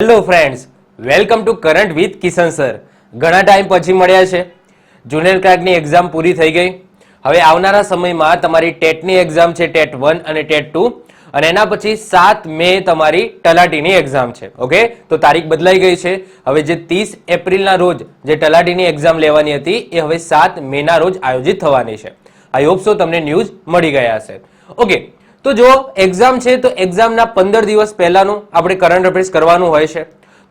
Hello friends, welcome to current with Kishan sir. ઘણા time પછી મળ્યા છે. જુનિયર ક્લાર્કની એક્ઝામ પૂરી થઈ ગઈ. હવે આવનારા સમયમાં તમારી ટેટની એક્ઝામ છે, ટેટ 1 અને ટેટ 2, અને એના પછી 7 મે તમારી તલાટીની એક્ઝામ છે. ઓકે, તો તારીખ બદલાઈ ગઈ છે. હવે જે 30 એપ્રિલના રોજ જે તલાટીની એક્ઝામ લેવાની હતી એ હવે 7 મેના રોજ આયોજિત થવાની છે. આઈ હોપ સો તમને ન્યૂઝ મળી ગયા હશે. ઓકે, તો જો એક્ઝામ છે તો એક્ઝામના 15 દિવસ પહેલાનું આપણે કરંટ અફેર્સ કરવાનું હોય છે.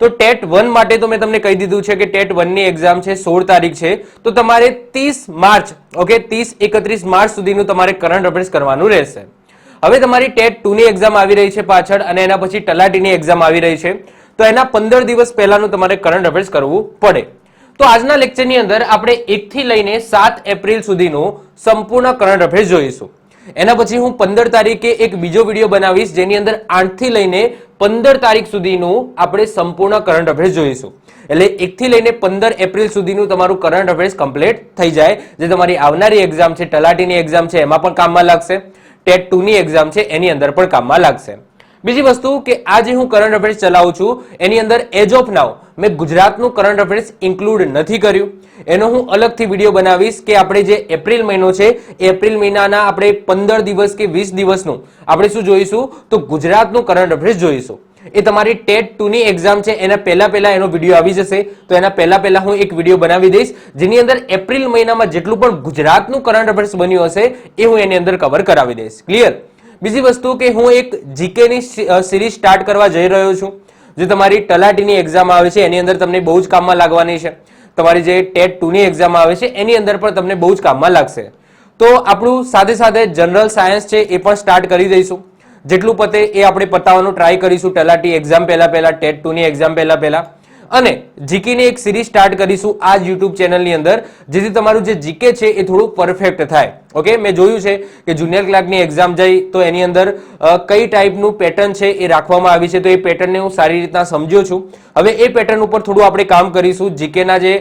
તો ટેટ 1 માટે તો મેં તમને કહી દીધું છે કે ટેટ 1 ની એક્ઝામ છે 16 તારીખ છે, તો તમારે 30 માર્ચ, ઓકે, 30-31 માર્ચ સુધીનું તમારે કરંટ અફેર્સ કરવાનું રહેશે. હવે તમારી ટેટ 2 ની એક્ઝામ આવી રહી છે પાછળ, અને એના પછી તલાટીની એક્ઝામ આવી રહી છે, તો એના 15 દિવસ પહેલાનું તમારે કરંટ અફેર્સ કરવું પડે. તો આજના લેક્ચરની અંદર આપણે 1 થી લઈને 7 એપ્રિલ સુધીનું સંપૂર્ણ કરંટ અફેર્સ જોઈશું. એના પછી હું 15 તારીખે એક બીજો વિડીયો બનાવીશ જેની અંદર 8 થી લઈને 15 તારીખ સુધીનું આપણે સંપૂર્ણ કરંટ અફેર્સ જોઈશું. એટલે 1 થી લઈને 15 એપ્રિલ સુધીનું તમારું કરંટ અફેર્સ કમ્પ્લીટ થઈ જાય, જે તમારી આવનારી એક્ઝામ છે, તલાટીની એક્ઝામ છે, એમાં પણ કામમાં લાગશે. ટેટ 2 ની એક્ઝામ છે એની અંદર પણ કામમાં લાગશે. બીજી વસ્તુ કે આ જે હું કરંટ અફેર્સ ચલાવું છું એની અંદર એજ ઓફ નાઉ મેં ગુજરાતનું કરંટ અફેર્સ ઇન્ક્લુડ નથી કર્યું. એનો હું અલગથી વિડીયો બનાવીશ કે આપણે જે એપ્રિલ મહિનો છે એપ્રિલ મહિનાના આપણે 15 દિવસ કે 20 દિવસનું આપણે શું જોઈશું, તો ગુજરાતનું કરંટ અફેર્સ જોઈશું. એ તમારી ટેટ 2 ની એક્ઝામ છે એના પહેલા એનો વિડીયો આવી જશે, તો એના પહેલા હું એક વિડીયો બનાવી દઈશ જેની અંદર એપ્રિલ મહિનામાં જેટલું પણ ગુજરાતનું કરંટ અફેર્સ બન્યું હશે એ હું એની અંદર કવર કરાવી દઈશ. ક્લિયર? બીજી વસ્તુ કે હું એક જીકે ની સિરીઝ સ્ટાર્ટ કરવા જઈ રહ્યો છું, જે તમારી તલાટીની એક્ઝામ આવે છે એની અંદર તમને બહુ જ કામમાં લાગવાની છે. તમારી જે ટેટ 2 ની એક્ઝામ આવે છે એની અંદર પણ તમને બહુ જ કામમાં લાગશે. તો આપણું સાથે સાથે જનરલ સાયન્સ છે એ પણ સ્ટાર્ટ કરી દઈશું. જેટલું પતે એ આપણે પતાવવાનું ટ્રાય કરીશું તલાટી એક્ઝામ પહેલા ટેટ 2 ની એક્ઝામ પહેલા અને જીકે ની એક સિરીઝ સ્ટાર્ટ કરીશું આ યુટ્યુબ ચેનલની અંદર, જેથી તમારું જે જીકે છે એ થોડું પરફેક્ટ થાય. ઓકે, મેં જોયું છે કે જુનિયર ક્લાર્કની એક્ઝામ જઈ તો એની અંદર કઈ ટાઈપનું પેટર્ન છે એ રાખવામાં આવી છે, તો એ પેટર્નને હું સારી રીતના સમજ્યો છું. હવે એ પેટર્ન ઉપર થોડું આપણે કામ કરીશું. જીકેના જે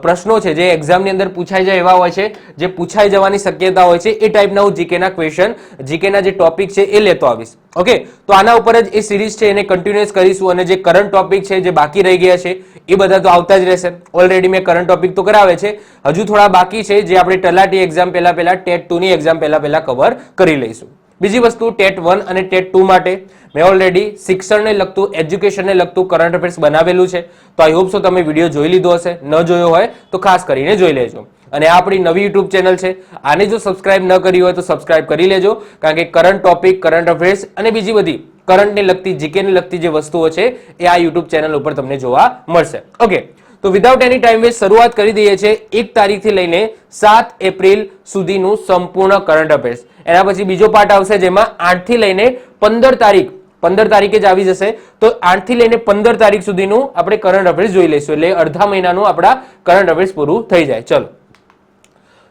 પ્રશ્નો છે જે એક્ઝામની અંદર પૂછાઈ જાય એવા હોય છે, જે પૂછાઈ જવાની શક્યતા હોય છે, એ ટાઈપના હું જીકેના ક્વેશ્ચન, જીકેના જે ટોપિક છે એ લેતો આવીશ. ઓકે, તો આના ઉપર જ એ સિરીઝ છે એને કન્ટિન્યુઅસ કરીશું, અને જે કરંટ ટોપિક છે જે બાકી રહી ગયા છે એ બધા તો આવતા જ રહેશે. ઓલરેડી મેં કરંટ ટોપિક તો કરાવે છે, હજુ થોડા બાકી છે જે આપણે તલાટી એક્ઝામ પહેલા ટેટ 2 ની એક્ઝામ પહેલા કવર કરી લઈશું. બીજી વસ્તુ, ટેટ 1 અને ટેટ 2 માટે મેં ઓલરેડી શિક્ષણને લગતું, એજ્યુકેશનને લગતું કરંટ અફેર્સ બનાવેલું છે, તો આઈ હોપ સો તમે વિડીયો જોઈ લીધો હશે. ન જોયો હોય તો ખાસ કરીને જોઈ લેજો. અને આ આપણી નવી યુટ્યુબ ચેનલ છે, આને જો સબસ્ક્રાઇબ ન કરી હોય તો સબસ્ક્રાઇબ કરી લેજો, કારણ કે કરંટ ટોપિક, કરંટ અફેર્સ અને બીજી બધી કરંટને લગતી, જીકેને લગતી જે વસ્તુઓ છે એ આ યુટ્યુબ ચેનલ ઉપર તમને જોવા મળશે. ઓકે, તો વિધાઉટ એની ટાઈમ વેસ્ટ શરૂઆત કરી દઈએ છીએ 1 તારીખથી લઈને 7 એપ્રિલ સુધીનું સંપૂર્ણ કરંટ અફેર્સ. એના પછી બીજો પાર્ટ આવશે જેમાં 8 થી લઈને 15 તારીખ, 15 તારીખે જ આવી જશે, તો 8 થી લઈને 15 તારીખ સુધીનું આપણે કરંટ અફેર્સ જોઈ લઈશું. એટલે અડધા મહિનાનું આપણા કરંટ અફેર્સ પૂરું થઈ જાય. ચલો,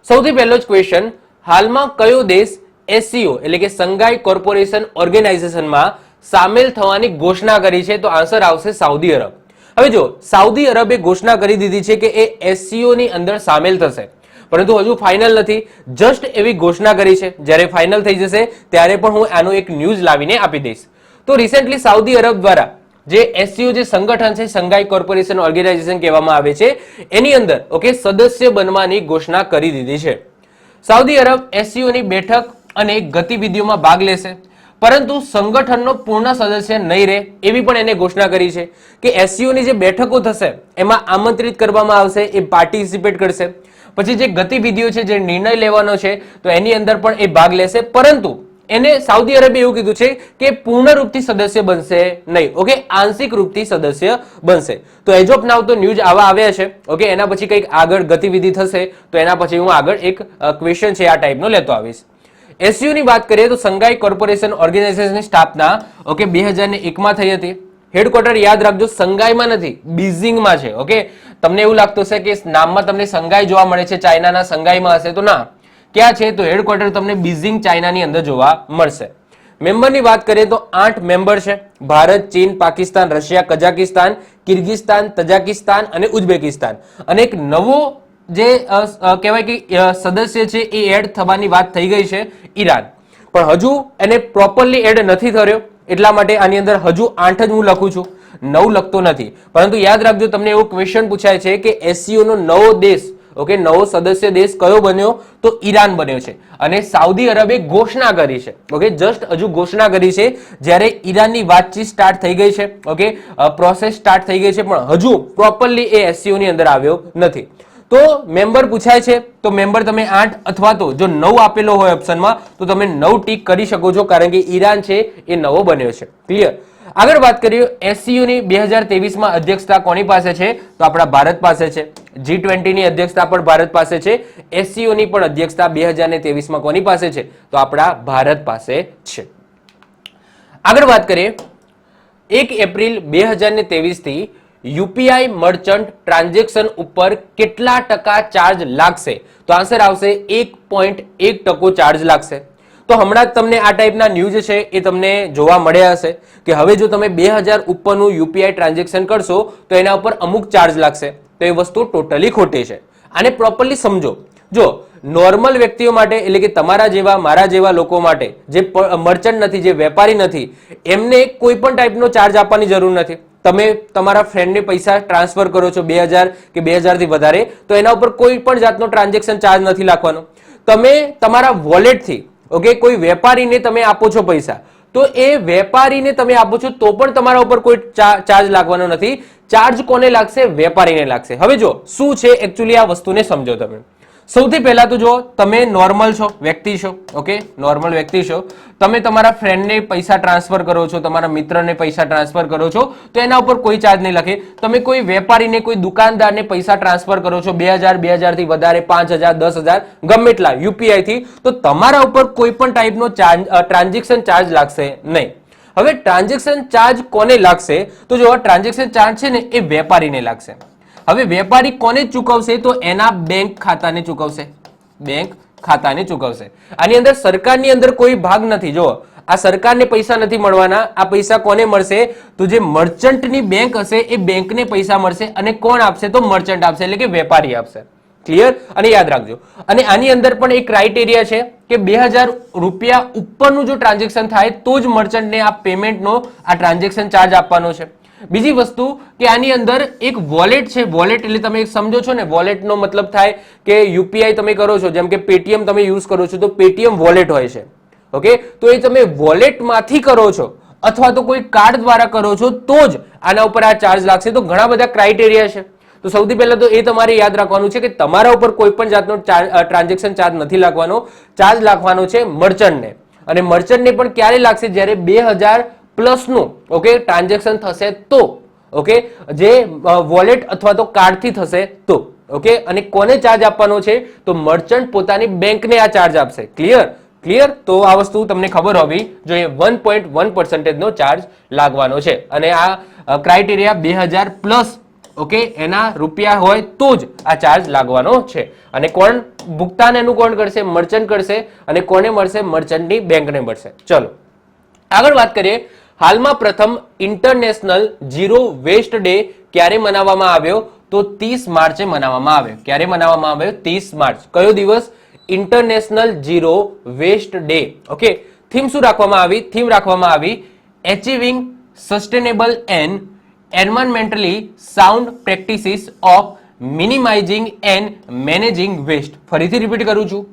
સૌથી પહેલો જ ક્વેશ્ચન, હાલમાં કયો દેશ એસસીઓ એટલે કે સંઘાઈ કોર્પોરેશન ઓર્ગેનાઇઝેશનમાં સામેલ થવાની ઘોષણા કરી છે? તો આન્સર આવશે સાઉદી અરબ. હવે જો સાઉદી અરબે ઘોષણા કરી દીધી છે કે એ એસસીઓ ની અંદર સામેલ થશે, પરંતુ હજુ ફાઇનલ નથી, જસ્ટ એવી ઘોષણા કરી છે. જ્યારે ફાઇનલ થઈ જશે ત્યારે પણ હું આનો એક ન્યૂઝ લાવીને આપી દઈશ. તો રિસેન્ટલી સાઉદી અરબ દ્વારા જે એસસીઓ જે સંગઠન છે, સંઘાઈ કોર્પોરેશન ઓર્ગેનાઇઝેશન કહેવામાં આવે છે, એની અંદર ઓકે સદસ્ય બનવાની ઘોષણા કરી દીધી છે. સાઉદી અરબ એસસીઓ ની બેઠક અને ગતિવિધિઓમાં ભાગ લેશે, પરંતુ સંગઠનનો પૂર્ણ સદસ્ય નહીં રહે એવી પણ એને ઘોષણા કરી છે કે એસસીઓ ની જે બેઠકો થશે એમાં આમંત્રિત કરવામાં આવશે, એ પાર્ટિસિપેટ કરશે. પછી જે ગતિવિધિઓ છે, જે નિર્ણય લેવાનો છે, તો એની અંદર પણ એ ભાગ લેશે, પરંતુ એને સાઉદી અરેબિયા એવું કીધું છે કે પૂર્ણ રૂપથી સદસ્ય બનશે નહીં. ઓકે, આંશિક રૂપથી સદસ્ય બનશે. તો એજ ઓફ નાઉ તો ન્યૂઝ આવા આવ્યા છે. ઓકે, એના પછી કંઈક આગળ ગતિવિધિ થશે તો એના પછી હું આગળ એક ક્વેશ્ચન છે આ ટાઈપનો લેતો આવીશ. એસસીઓ ની વાત કરીએ તો સંઘાઈ કોર્પોરેશન ઓર્ગેનાઇઝેશનની સ્થાપના ઓકે 2001 માં થઈ હતી. હેડક્વાર્ટર યાદ રાખજો સંઘાઈમાં નથી, બીજિંગમાં છે. ઓકે, તમને એવું લાગતું હશે કે નામમાં તમને સંઘાઈ જોવા મળે છે, ચાઇનાના સંઘાઈમાં હશે, તો ના. ક્યાં છે? તો હેડક્વાર્ટર તમને બીજિંગ ચાઇનાની અંદર જોવા મળશે. મેમ્બરની વાત કરીએ તો 8 મેમ્બર છે: ભારત, ચીન, પાકિસ્તાન, રશિયા, કઝાકિસ્તાન, કિર્ગિસ્તાન, તજાકિસ્તાન અને ઉઝબેકિસ્તાન. અને એક નવો જે કહેવાય કે સદસ્ય છે એ એડ થવાની વાત થઈ ગઈ છે, ઈરાન. પણ હજુ એને પ્રોપરલી એડ નથી થયો, એટલા માટે આની અંદર હજુ 8 જ હું લખું છું. નવું લખતો નથી, પરંતુ યાદ રાખજો તમને એવો ક્વેશ્ચન પૂછાય છે કે SCO નો નવો દેશ, ઓકે, નવો સદસ્ય દેશ કયો બન્યો? તો ઈરાન બન્યો છે. અને સાઉદી અરબે ઘોષણા કરી છે, ઓકે, જસ્ટ હજુ ઘોષણા કરી છે, જ્યારે ઈરાનની વાતચીત સ્ટાર્ટ થઈ ગઈ છે, ઓકે, પ્રોસેસ સ્ટાર્ટ થઈ ગઈ છે, પણ હજુ પ્રોપરલી એ SCO ની અંદર આવ્યો નથી. તો મેમ્બર પૂછાય છે તો મેમ્બર તમે 8 અથવા તો જો 9 આપેલો હોય ઓપ્શનમાં તો તમે 9 ટીક કરી શકો છો, કારણ કે ઈરાન છે એ નવો બન્યો છે. ક્લિયર? આગળ વાત કરીએ SCO ની 2023 માં અધ્યક્ષતા કોની પાસે છે? તો આપણા ભારત પાસે છે. G20 ની અધ્યક્ષતા પણ ભારત પાસે છે. SCO ની પણ અધ્યક્ષતા 2023 માં કોની પાસે છે? તો આપણા ભારત પાસે છે. આગળ વાત કરીએ 1 એપ્રિલ 2023 થી યુપીઆઈ મર્ચન્ટ ટ્રાન્ઝેક્શન ઉપર કેટલા ટકા ચાર્જ લાગશે? તો આન્સર આવશે 1.1% ચાર્જ લાગશે. તો હમણાં જ તમને આ ટાઈપના ન્યૂઝ છે એ તમને જોવા મળ્યા હશે કે હવે જો તમે 2000 ઉપરનું યુપીઆઈ ટ્રાન્ઝેક્શન કરશો તો એના ઉપર અમુક ચાર્જ લાગશે. તો એ વસ્તુ ટોટલી ખોટી છે. આને પ્રોપરલી સમજો. જો નોર્મલ વ્યક્તિઓ માટે એટલે કે તમારા જેવા મારા જેવા લોકો માટે જે મર્ચન્ટ નથી, જે વેપારી નથી, એમને કોઈ પણ ટાઈપનો ચાર્જ આપવાની જરૂર નથી. તમે તમારા ફ્રેન્ડને પૈસા ટ્રાન્સફર કરો છો 2000 કે 2000 થી વધારે, તો એના ઉપર કોઈ પણ જાતનો ટ્રાન્ઝેક્શન ચાર્જ નથી લાગવાનો. તમે તમારા વોલેટથી, ઓકે, કોઈ વેપારીને તમે આપો છો પૈસા, તો એ વેપારીને તમે આપો છો તો પણ તમારા ઉપર કોઈ ચાર્જ લાગવાનો નથી. ચાર્જ કોને લાગશે? વેપારીને લાગશે. હવે જો શું છે એકચ્યુઅલી આ વસ્તુને સમજો તમે. સૌથી પહેલા તો જો તમે નોર્મલ છો, વ્યક્તિ છો, ઓકે, નોર્મલ વ્યક્તિ છો, તમે તમારા ફ્રેન્ડને પૈસા ટ્રાન્સફર કરો છો, તમારા મિત્રને પૈસા ટ્રાન્સફર કરો છો, તો એના ઉપર કોઈ ચાર્જ નહીં લખે. તમે કોઈ વેપારીને, કોઈ દુકાનદારને પૈસા ટ્રાન્સફર કરો છો 2000, 2000 થી વધારે, 5000, 10000, ગમે એટલા યુપીઆઈ થી, તો તમારા ઉપર કોઈ પણ ટાઈપનો ટ્રાન્ઝેક્શન ચાર્જ લાગશે નહીં. હવે ટ્રાન્ઝેક્શન ચાર્જ કોને લાગશે? તો જો ટ્રાન્ઝેક્શન ચાર્જ છે ને એ વેપારીને લાગશે. હવે વેપારી કોને ચૂકવશે? તો એના બેંક ખાતાને ચૂકવશે. બેંક ખાતાને ચૂકવશે. આની અંદર સરકારની અંદર કોઈ ભાગ નથી. જો આ સરકારને પૈસા નથી મળવાના, આ પૈસા કોને મળશે? તો જે મર્ચન્ટની બેંક હશે એ બેંકને પૈસા મળશે. અને કોણ આપશે? તો મર્ચન્ટ આપશે, એટલે કે વેપારી આપશે. ક્લિયર? અને યાદ રાખજો, અને આની અંદર પણ એક ક્રાઇટેરિયા છે કે 2000 રૂપિયા ઉપરનું જો ટ્રાન્ઝેક્શન થાય તો જ મર્ચન્ટને આ પેમેન્ટનો આ ટ્રાન્ઝેક્શન ચાર્જ આપવાનો છે. બીજી વસ્તુ કે આની અંદર એક વોલેટ છે. વોલેટ એટલે તમે સમજો છો ને, વોલેટનો મતલબ થાય કે યુપીઆઈ તમે કરો છો, જેમ કે પેટીએમ તમે યુઝ કરો છો તો પેટીએમ વોલેટ હોય છે, ઓકે, તો એ તમે વોલેટમાંથી કરો છો અથવા તો કોઈ કાર્ડ દ્વારા કરો છો તો જ આના ઉપર આ ચાર્જ લાગશે. તો ઘણા બધા ક્રાઇટેરિયા છે. તો સૌથી પહેલા તો એ તમારે યાદ રાખવાનું છે કે તમારા ઉપર કોઈ પણ જાતનો ટ્રાન્ઝેક્શન ચાર્જ નથી લાગવાનો. ચાર્જ લાગવાનો છે મર્ચન્ટને. અને મર્ચન્ટને પણ ક્યારે લાગશે? જ્યારે 2000 પ્લસનું, ઓકે, ટ્રાન્ઝેક્શન થશે તો, ઓકે, જે વોલેટ અથવા તો કાર્ડથી થશે તો, ઓકે. અને કોને ચાર્જ આપવાનો છે? તો મર્ચન્ટ પોતાની બેંકને આ ચાર્જ આપશે. ક્લિયર? ક્લિયર? તો આ વસ્તુ તમને ખબર હોવી જોઈએ. 1.1% નો ચાર્જ લાગવાનો છે. અને આ ક્રાઇટેરિયા 2000 પ્લસ, ઓકે, એના રૂપિયા હોય તો જ આ ચાર્જ લાગવાનો છે. અને કોણ ભુગતાન એનું કોણ કરશે? મર્ચન્ટ કરશે. અને કોને મળશે? મર્ચન્ટની બેંકને મળશે. ચલો આગળ વાત કરીએ. હાલમાં પ્રથમ ઇન્ટરનેશનલ ઝીરો વેસ્ટ ડે ક્યારે મનાવવામાં આવ્યો? તો 30 માર્ચે મનાવવામાં આવ્યો. ક્યારે મનાવવામાં આવ્યો? 30 માર્ચ. કયો દિવસ? International zero waste day. Okay. Theme શું રાખવામાં આવી? થીમ રાખવામાં આવી achieving sustainable and environmentally sound practices of minimizing and managing waste. ફરીથી રિપીટ કરું છું.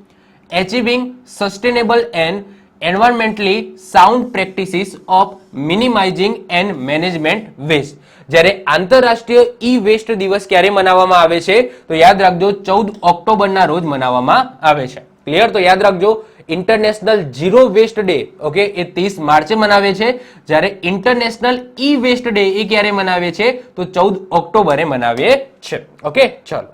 Achieving sustainable and environmentally sound practices of minimizing and management waste. જ્યારે આંતરરાષ્ટ્રીય ઈ વેસ્ટ દિવસ ક્યારે મનાવવામાં આવે છે? તો યાદ રાખજો 14 ઓક્ટોબરના રોજ મનાવવામાં આવે છે. ક્લિયર? તો યાદ રાખજો international zero waste day, okay, એ 30 માર્ચે મનાવે છે. જ્યારે ઇન્ટરનેશનલ ઈ વેસ્ટ ડે એ ક્યારે મનાવે છે? તો 14 ઓક્ટોબરે મનાવે છે. ઓકે, ચલો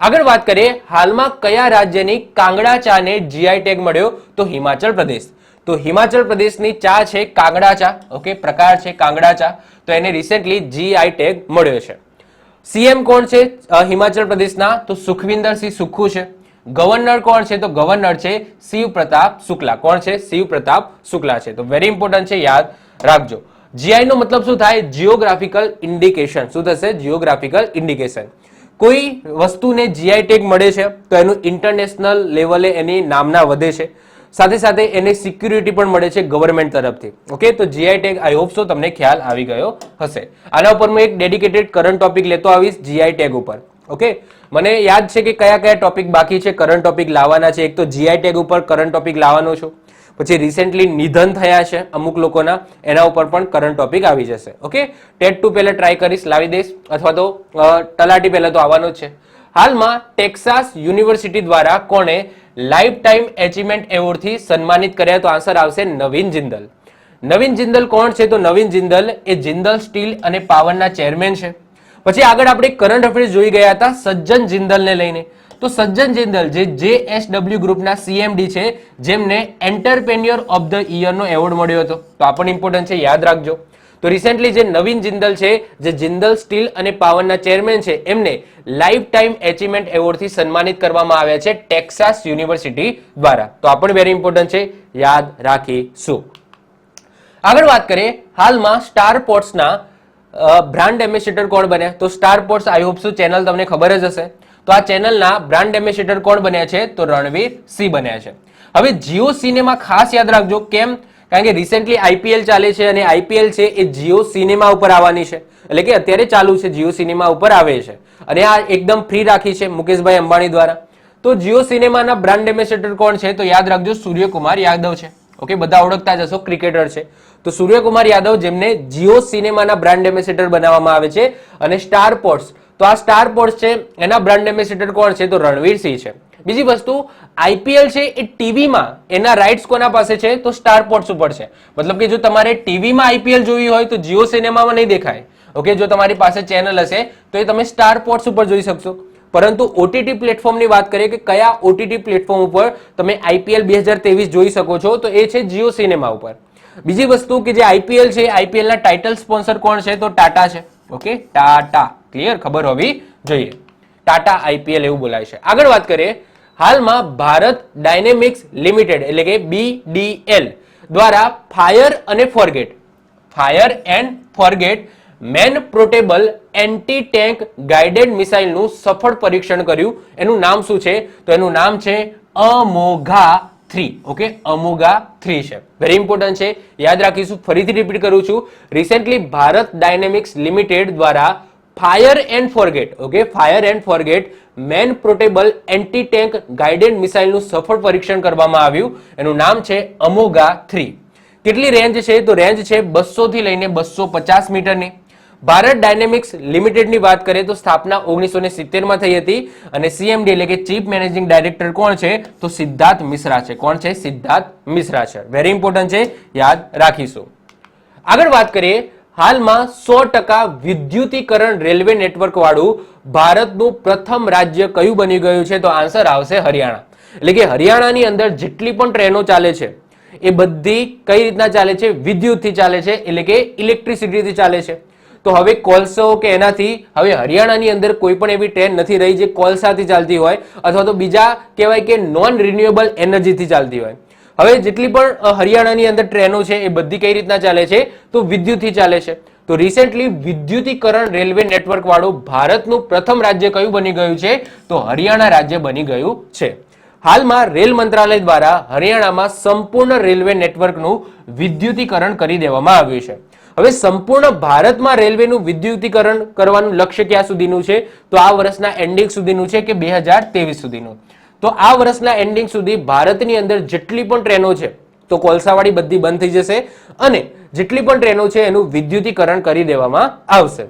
આગળ વાત કરીએ. હાલમાં કયા રાજ્યની કાંગડા ચાને જીઆઈ ટેગ મળ્યો? તો હિમાચલ પ્રદેશ. તો હિમાચલ પ્રદેશની ચા છે કાંગડા ચા, ઓકે, પ્રકાર છે કાંગડા ચા. તો એને રિસેન્ટલી જીઆઈ ટેગ મળ્યો છે. સીએમ કોણ છે હિમાચલ પ્રદેશના? તો સુખવિંદરસિંહ સુક્ખુ છે. ગવર્નર કોણ છે? તો ગવર્નર છે શિવ પ્રતાપ શુક્લા. કોણ છે? શિવ પ્રતાપ શુક્લા છે. તો વેરી ઇમ્પોર્ટન્ટ છે, યાદ રાખજો. જીઆઈ નો મતલબ શું થાય? Geographical indication. શું થશે? Geographical indication. કોઈ વસ્તુને જીઆઈ ટેગ મળે છે તો એનું ઇન્ટરનેશનલ લેવલે એની નામના વધે છે. સાથે સાથે એને સિક્યુરિટી પણ મળે છે ગવર્મેન્ટ તરફથી. ઓકે, તો GI tag I hope so તમને ખ્યાલ આવી ગયો હશે. આના ઉપર હું એક ડેડિકેટેડ કરંટ ટોપિક લેતો આવીશ જીઆઈ ટેગ ઉપર. ઓકે, મને યાદ છે કે કયા કયા ટોપિક બાકી છે કરંટ ટોપિક લાવવાના છે. એક તો જીઆઈ ટેગ ઉપર કરંટ ટોપિક લાવવાનો છું, પછી રિસેન્ટલી નિધન થયા છે અમુક લોકોના, એના ઉપર પણ કરંટ ટોપિક આવી જશે. ઓકે, ટેટ 2 પહેલા ટ્રાય કરીશ, લાવી દઈશ, અથવા તો તલાટી પહેલા તો આવવાનો જ છે. હાલમાં ટેક્સાસ યુનિવર્સિટી દ્વારા કોને લાઈફ ટાઈમ એચિવમેન્ટ એવોર્ડથી સન્માનિત કર્યા? તો આન્સર આવશે નવીન જિંદલ. નવીન જિંદલ કોણ છે? તો નવીન જિંદલ એ જિંદલ સ્ટીલ અને પાવરના ચેરમેન છે. પછી આગળ આપણે કરંટ અફેર્સ જોઈ ગયા હતા સજ્જન જિંદલને લઈને. તો સજ્જન જિંદલ જે JSW ગ્રુપના CMD છે, જેમને એન્ટરપ્રેન્યોર ઓફ ધ યરનો એવોર્ડ મળ્યો હતો. તો આ પણ ઇમ્પોર્ટન્ટ છે, યાદ રાખજો. તો રિસેન્ટલી જે નવીન જિંદલ છે, જે જિંદલ સ્ટીલ અને પાવરના ચેરમેન છે, એમને લાઈફ ટાઈમ એચિવમેન્ટ એવોર્ડથી સન્માનિત કરવામાં આવ્યા છે ટેક્સાસ યુનિવર્સિટી દ્વારા. તો આ પણ વેરી ઇમ્પોર્ટન્ટ છે, યાદ રાખીશું. આગળ વાત કરીએ, હાલમાં સ્ટાર પોર્ટ્સના બ્રાન્ડ એમ્બેસેડર કોણ બન્યા? તો star ports I hope so channel તમને ખબર જ હશે. તો આ ચેનલના બ્રાન્ડ એમ્બેસેડર કોણ બન્યા છે? તો રણવીર સિંહ બન્યા છે. હવે જીઓ સિનેમા ખાસ યાદ રાખજો. કેમ? કારણ કે રિસેન્ટલી આઈપીએલ ચાલે છે અને આઈપીએલ છે એ જીઓ સિનેમા ઉપર આવવાની છે, એટલે કે અત્યારે ચાલુ છે, જીઓ સિનેમા ઉપર આવે છે અને આ એકદમ ફ્રી રાખી છે મુકેશભાઈ અંબાણી દ્વારા. તો જીઓ સિનેમાના બ્રાન્ડ એમ્બેસેડર કોણ છે? તો યાદ રાખજો સૂર્યકુમાર યાદવ છે. ઓકે, બધા ઓળખતા જ હશો, ક્રિકેટર છે. તો સૂર્યકુમાર યાદવ, જેમને જીઓ સિનેમાના બ્રાન્ડ એમ્બેસેડર બનાવવામાં આવે છે. અને સ્ટાર પોર્ટ્સ, તો આ સ્ટાર પોર્ટ્સ છે એના બ્રાન્ડ એમ્બેસેડર કોણ છે? તો રણવીર સિંહ છે. બીજી વસ્તુ, આઈપીએલ છે એ ટીવીમાં એના રાઇટ્સ કોના પાસે છે? તો સ્ટાર પોર્ટ્સ ઉપર છે. મતલબ કે જો તમારે ટીવીમાં આઈપીએલ જોવી હોય તો જીઓ સિનેમામાં નહીં દેખાય. ઓકે, જો તમારી પાસે ચેનલ હશે તો એ તમે સ્ટાર પોર્ટ્સ ઉપર જોઈ શકશો. પરંતુ ઓટીટી પ્લેટફોર્મની વાત કરીએ કે કયા ઓટીટી પ્લેટફોર્મ ઉપર તમે આઈપીએલ 2023 જોઈ શકો છો, તો એ છે જીઓ સિનેમા ઉપર. બીજી વસ્તુ કે જે આઈપીએલ છે, આઈપીએલ ના ટાઇટલ સ્પોન્સર કોણ છે? તો ટાટા છે. ઓકે, ટાટા, ક્લિયર, ખબર હોવી જોઈએ. ટાટા આઈપીએલ એવું બોલાય છે. આગળ વાત કરીએ, હાલમાં ભારત ડાયનેમિક્સ લિમિટેડ એટલે કે BDL દ્વારા fire and forget man portable anti tank guided મિસાઇલનું સફળ પરીક્ષણ કર્યું. એનું નામ શું છે? તો એનું નામ છે અમોઘા 3. ઓકે, અમોઘા 3 છે, વેરી ઇમ્પોર્ટન્ટ છે, યાદ રાખીશું. ફરીથી રિપીટ કરું છું, રિસેન્ટલી ભારત ડાયનેમિક્સ લિમિટેડ દ્વારા fire and forget, okay, fire and forget man portable anti tank guided મિસાઇલનું સફળ પરીક્ષણ કરવામાં આવ્યું. એનું નામ છે અમોઘા 3. કેટલી રેન્જ છે? તો રેન્જ છે 200 થી લઈને 250 મીટરની. ભારત ડાયનેમિક્સ લિમિટેડની વાત કરીએ તો સ્થાપના 1970 માં થઈ હતી અને CMD એટલે કે ચીફ મેનેજિંગ ડાયરેક્ટર કોણ છે? તો સિદ્ધાર્થ મિશ્રા છે. કોણ છે? સિદ્ધાર્થ મિશ્રા છે, વેરી ઇમ્પોર્ટન્ટ છે, યાદ રાખીશું. આગળ વાત કરીએ, હાલમાં 100% વિદ્યુતીકરણ રેલવે નેટવર્ક વાળું ભારતનું પ્રથમ રાજ્ય કયું બની ગયું છે? તો આન્સર આવશે હરિયાણા. એટલે કે હરિયાણાની અંદર જેટલી પણ ટ્રેનો ચાલે છે એ બધી કઈ રીતના ચાલે છે? વિદ્યુતથી ચાલે છે, એટલે કે ઇલેક્ટ્રિસિટીથી ચાલે છે. તો હવે કોલસો કે એનાથી હવે હરિયાણાની અંદર કોઈ પણ એવી ટ્રેન નથી રહી જે કોલસાથી ચાલતી હોય અથવા તો બીજા કહેવાય કે નોન રિન્યુએબલ એનર્જીથી ચાલતી હોય. હવે જેટલી પણ હરિયાણાની અંદર ટ્રેનો છે એ બધી કઈ રીતના ચાલે છે? તો વિદ્યુતથી ચાલે છે. તો રિસેન્ટલી વિદ્યુતીકરણ રેલવે નેટવર્ક વાળું ભારતનું પ્રથમ રાજ્ય કયું બની ગયું છે? તો હરિયાણા રાજ્ય બની ગયું છે. હાલમાં રેલ મંત્રાલય દ્વારા હરિયાણામાં સંપૂર્ણ રેલવે નેટવર્કનું વિદ્યુતીકરણ કરી દેવામાં આવ્યું છે. હવે સંપૂર્ણ ભારતમાં રેલવેનું વિદ્યુતીકરણ કરવાનું લક્ષ્ય ક્યાં સુધીનું છે? તો આ વર્ષના એન્ડિંગ સુધીનું છે કે 2023 સુધીનું. તો આ વર્ષના એન્ડિંગ સુધી ભારતની અંદર જેટલી પણ ટ્રેનો છે તો કોલસાવાળી બધી બંધ થઈ જશે અને જેટલી પણ ટ્રેનો છે એનું વિદ્યુતીકરણ કરી દેવામાં આવશે.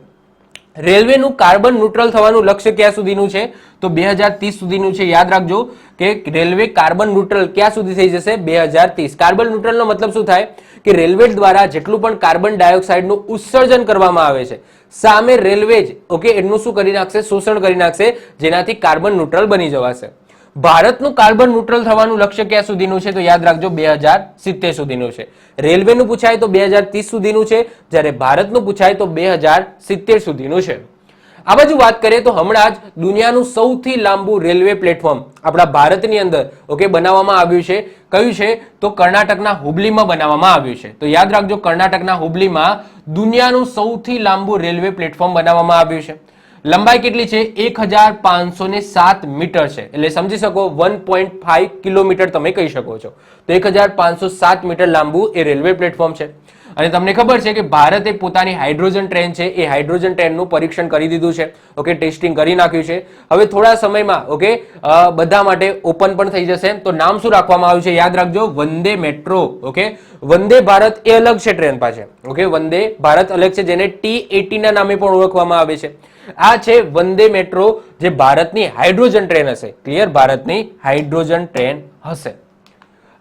રેલવેનું કાર્બન ન્યુટ્રલ થવાનું લક્ષ્ય ક્યાં સુધીનું છે? તો 2030 સુધીનું છે. યાદ રાખજો કે રેલવે કાર્બન ન્યુટ્રલ ક્યાં સુધી થઈ જશે? 2030. કાર્બન ન્યુટ્રલનો મતલબ શું થાય? કે રેલવે દ્વારા જેટલું પણ કાર્બન ડાયોક્સાઇડનું ઉત્સર્જન કરવામાં આવે છે સામે રેલવે જ ઓકે એનું શું કરી નાખશે? શોષણ કરી નાખશે, જેનાથી કાર્બન ન્યુટ્રલ બની જવાશે. ભારતનું કાર્બન ન્યુટ્રલ થવાનું લક્ષ્ય ક્યાં સુધીનું છે? તો યાદ રાખજો 2070 સુધીનું છે. રેલવેનું પૂછાય તો 2030 સુધીનું છે, જ્યારે ભારતનું પૂછાય તો 2070 સુધીનું છે. આ બાજુ વાત કરીએ તો હમણાં જ દુનિયાનું સૌથી લાંબુ રેલવે પ્લેટફોર્મ આપણા ભારતની અંદર ઓકે બનાવવામાં આવ્યું છે. કયું છે? તો કર્ણાટકના હુબલીમાં બનાવવામાં આવ્યું છે. તો યાદ રાખજો કર્ણાટકના હુબલીમાં દુનિયાનું સૌથી લાંબુ રેલવે પ્લેટફોર્મ બનાવવામાં આવ્યું છે. લંબાઈ કેટલી છે? 1507 મીટર છે, એટલે સમજી શકો 1.5 કિલોમીટર તમે કહી શકો છો. તો 1507 મીટર લાંબુ એ રેલવે પ્લેટફોર્મ છે. અને તમને ખબર છે કે ભારતે પોતાની હાઇડ્રોજન ટ્રેન છે એ હાઇડ્રોજન ટ્રેનનું પરીક્ષણ કરી દીધું છે. ઓકે, ટેસ્ટિંગ કરી નાખ્યું છે. હવે થોડા સમયમાં ઓકે બધા માટે ઓપન પણ થઈ જશે. તો નામ શું રાખવામાં આવ્યું છે? યાદ રાખજો, વંદે મેટ્રો. ઓકે, વંદે ભારત એ અલગ છે ટ્રેન પાસે. ઓકે, વંદે ભારત અલગ છે, જેને T80 ના નામે પણ ઓળખવામાં આવે છે. આ છે વંદે મેટ્રો, જે ભારતની હાઇડ્રોજન ટ્રેન હશે. ક્લિયર? ભારતની હાઇડ્રોજન ટ્રેન હશે.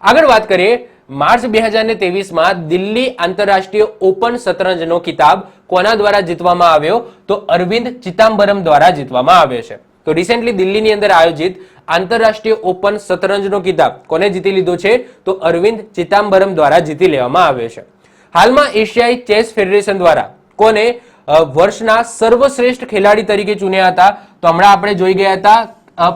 આગળ વાત કરીએ, માર્ચ 2023માં દિલ્હી આંતરરાષ્ટ્રીય ઓપન શતરંજનો ખિતાબ કોના દ્વારા જીતવામાં આવ્યો? તો અરવિંદ ચિદમ્બરમ દ્વારા જીતવામાં આવ્યો છે. તો રિસેન્ટલી દિલ્હીની અંદર આયોજિત આંતરરાષ્ટ્રીય ઓપન શતરંજનો ખિતાબ કોને જીતી લીધો છે? તો અરવિંદ ચિદમ્બરમ દ્વારા જીતી લેવામાં આવ્યો છે. હાલમાં એશિયાઈ ચેસ ફેડરેશન દ્વારા કોને વર્ષના સર્વશ્રેષ્ઠ ખેલાડી તરીકે ચૂન્યા હતા? તો હમણાં આપણે જોઈ ગયા હતા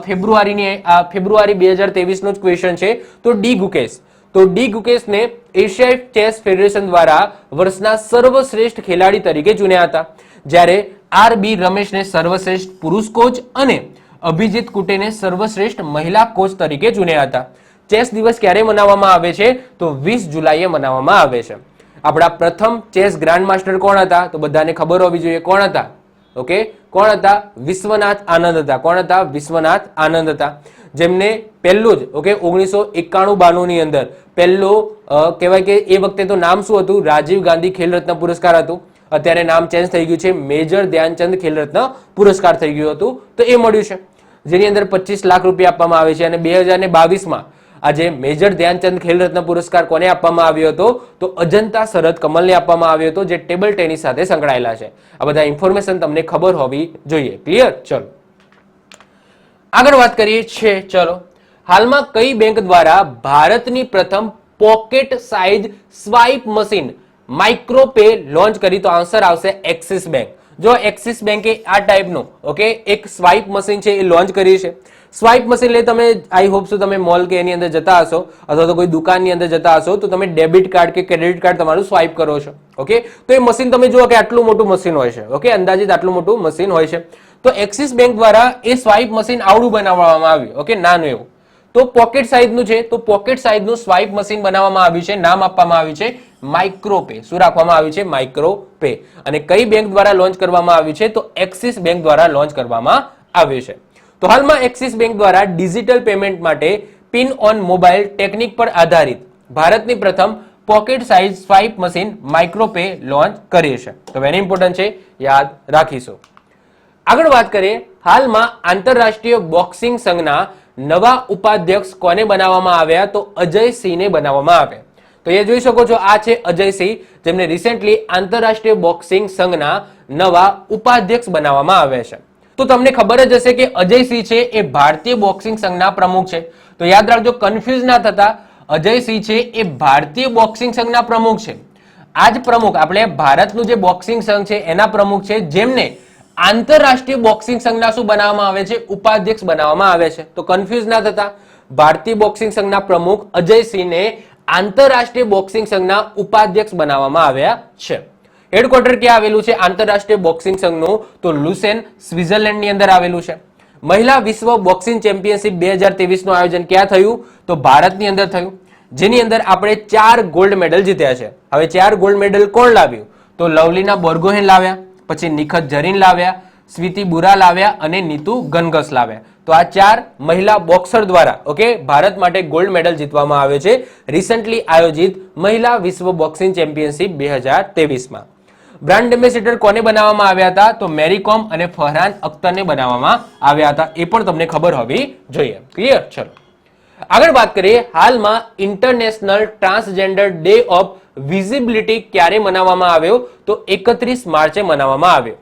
ફેબ્રુઆરી 2023 નો જ ક્વેશ્ચન છે. તો ડી ગુકેશ. તો ડી ગુકેશને એશિયાઈ ચેસ ફેડરેશન દ્વારા વર્ષના સર્વશ્રેષ્ઠ ખેલાડી તરીકે ચૂન્યા હતા. જ્યારે આર બી રમેશને સર્વશ્રેષ્ઠ પુરુષ કોચ અને અભિજીત કુટેને સર્વશ્રેષ્ઠ મહિલા કોચ તરીકે ચૂન્યા હતા. ચેસ દિવસ ક્યારે મનાવવામાં આવે છે? તો 20 જુલાઈએ મનાવવામાં આવે છે. આપણા પ્રથમ ચેસ ગ્રાન્ડ માસ્ટર કોણ હતા? તો બધાને ખબર હોવી જોઈએ કોણ હતા. ઓકે, કોણ હતા? વિશ્વનાથ આનંદ હતા. કોણ હતા? વિશ્વનાથ આનંદ હતા, જેમને પહેલું જ ઓકે 1991-92 ની અંદર પહેલો કહેવાય કે એ વખતે તો નામ શું હતું? રાજીવ ગાંધી ખેલ રત્ન પુરસ્કાર હતું. અત્યારે નામ ચેન્જ થઈ ગયું છે, મેજર ધ્યાનચંદ ખેલ રત્ન પુરસ્કાર થઈ ગયું હતું. તો એ મળ્યું છે, જેની અંદર 25 લાખ રૂપિયા આપવામાં આવે છે. અને 2022માં આજે મેજર ધ્યાનચંદ ખેલ રત્ન પુરસ્કાર કોને આપવામાં આવ્યો હતો? તો અજંતા શરદ કમલને આપવામાં આવ્યો હતો, જે ટેબલ ટેનિસ સાથે સંકળાયેલા છે. આ બધા ઇન્ફોર્મેશન તમને ખબર હોવી જોઈએ. ક્લિયર? ચલો આગળ વાત કરીએ છીએ. ચલો, હાલમાં કઈ બેંક દ્વારા ભારતની પ્રથમ pocket size swipe machine MicroPay launch કરી? તો આન્સર આવશે એક્સિસ બેંક. જો એક્સિસ બેંકે આ ટાઈપનું ઓકે એક સ્વાઇપ મશીન છે એ લોન્ચ કરી છે. સ્વાઇપ મશીન એટલે તમે આઈ હોપ છો તમે મોલ કે એની અંદર જતા હશો અથવા તો કોઈ દુકાનની અંદર જતા હશો તો તમે ડેબિટ કાર્ડ કે ક્રેડિટ કાર્ડ તમારું સ્વાઇપ કરો છો. ઓકે, તો એ મશીન તમે જુઓ કે આટલું મોટું મશીન હોય છે. ઓકે, અંદાજિત આટલું મોટું મશીન હોય છે. તો એક્સિસ બેંક દ્વારા એ સ્વાઇપ મશીન આવડું બનાવવામાં આવ્યું. ઓકે, નાનું એવું. તો પોકેટ સાઇઝનું છે, તો પોકેટ સાઇઝનું સ્વાઇપ મશીન બનાવવામાં આવ્યું છે. નામ આપવામાં આવ્યું છે માઇક્રોપે. શું રાખવામાં આવ્યું છે? માઇક્રોપે. અને કઈ બેંક દ્વારા લોન્ચ કરવામાં આવ્યું છે? તો એક્સિસ બેંક દ્વારા લોન્ચ કરવામાં આવ્યું છે. તો હાલમાં એક્સિસ બેંક દ્વારા ડિજિટલ પેમેન્ટ માટે પિન ઓન મોબાઈલ ટેકનિક પર આધારિત ભારતની પ્રથમ pocket size swipe machine MicroPay launch કરી છે. તો વેરી ઇમ્પોર્ટન્ટ છે, યાદ રાખીશું. આગળ વાત કરીએ, હાલમાં આંતરરાષ્ટ્રીય બોક્સિંગ સંઘના નવા ઉપાધ્યક્ષ કોને બનાવવામાં આવ્યા? તો અજયસિંહને બનાવવામાં આવ્યા. તો એ જોઈ શકો છો, આ છે અજયસિંહ, જેમને રિસેન્ટલી આંતરરાષ્ટ્રીય બોક્સિંગ સંઘના નવા ઉપાધ્યક્ષ બનાવવામાં આવ્યા છે. તો તમને ખબર જ હશે કે અજયસિંહ છે એ ભારતીય બોક્સિંગ સંઘના પ્રમુખ છે. તો યાદ રાખજો, કન્ફ્યુઝ ના થતા, અજયસિંહ છે એ ભારતીય બોક્સિંગ સંઘના પ્રમુખ છે. આ જ પ્રમુખ આપણે ભારતનું જે બોક્સિંગ સંઘ છે એના પ્રમુખ છે, જેમને આંતરરાષ્ટ્રીય બોક્સિંગ સંઘના શું બનાવવામાં આવે છે? ઉપાધ્યક્ષ બનાવવામાં આવે છે. તો કન્ફ્યુઝ ના થતા, ભારતીય બોક્સિંગ સંઘના પ્રમુખ અજયસિંહને આંતરરાષ્ટ્રીય બોક્સિંગ સંઘના ઉપાધ્યક્ષ બનાવવામાં આવ્યા છે. હેડક્વાર્ટર ક્યાં આવેલું છે આંતરરાષ્ટ્રીય બોક્સિંગ સંઘનું? તો લુસેન, સ્વિટ્ઝરલેન્ડની અંદર આવેલું છે. મહિલા વિશ્વ બોક્સિંગ ચેમ્પિયનશિપ 2023 નું આયોજન ક્યાં થયું? તો ભારતની અંદર થયું, જેની અંદર આપણે 4 ગોલ્ડ મેડલ જીત્યા છે. હવે 4 ગોલ્ડ મેડલ કોણ લાવ્યું? તો લવલીના બોર્ગોહેન લાવ્યા, પછી નિખત ઝરીન લાવ્યા, સ્વીતિ બુરા લાવ્યા અને નીતુ ગનગસ લાવ્યા. તો આ 4 મહિલા બોક્સર દ્વારા ઓકે ભારત માટે ગોલ્ડ મેડલ જીતવામાં આવ્યો છે રિસેન્ટલી આયોજિત મહિલા વિશ્વ બોક્સિંગ ચેમ્પિયનશિપ 2023માં. બ્રાન્ડ એમ્બેસેડર કોને બનાવવામાં આવ્યા હતા? તો મેરી કોમ અને ફરહાન અખ્તરને બનાવવામાં આવ્યા હતા. એ પણ તમને ખબર હોવી જોઈએ. ક્લિયર? ચલો આગળ વાત કરીએ. હાલમાં international transgender day of visibility ક્યારે મનાવવામાં આવ્યો? તો 31 માર્ચે મનાવવામાં આવ્યો,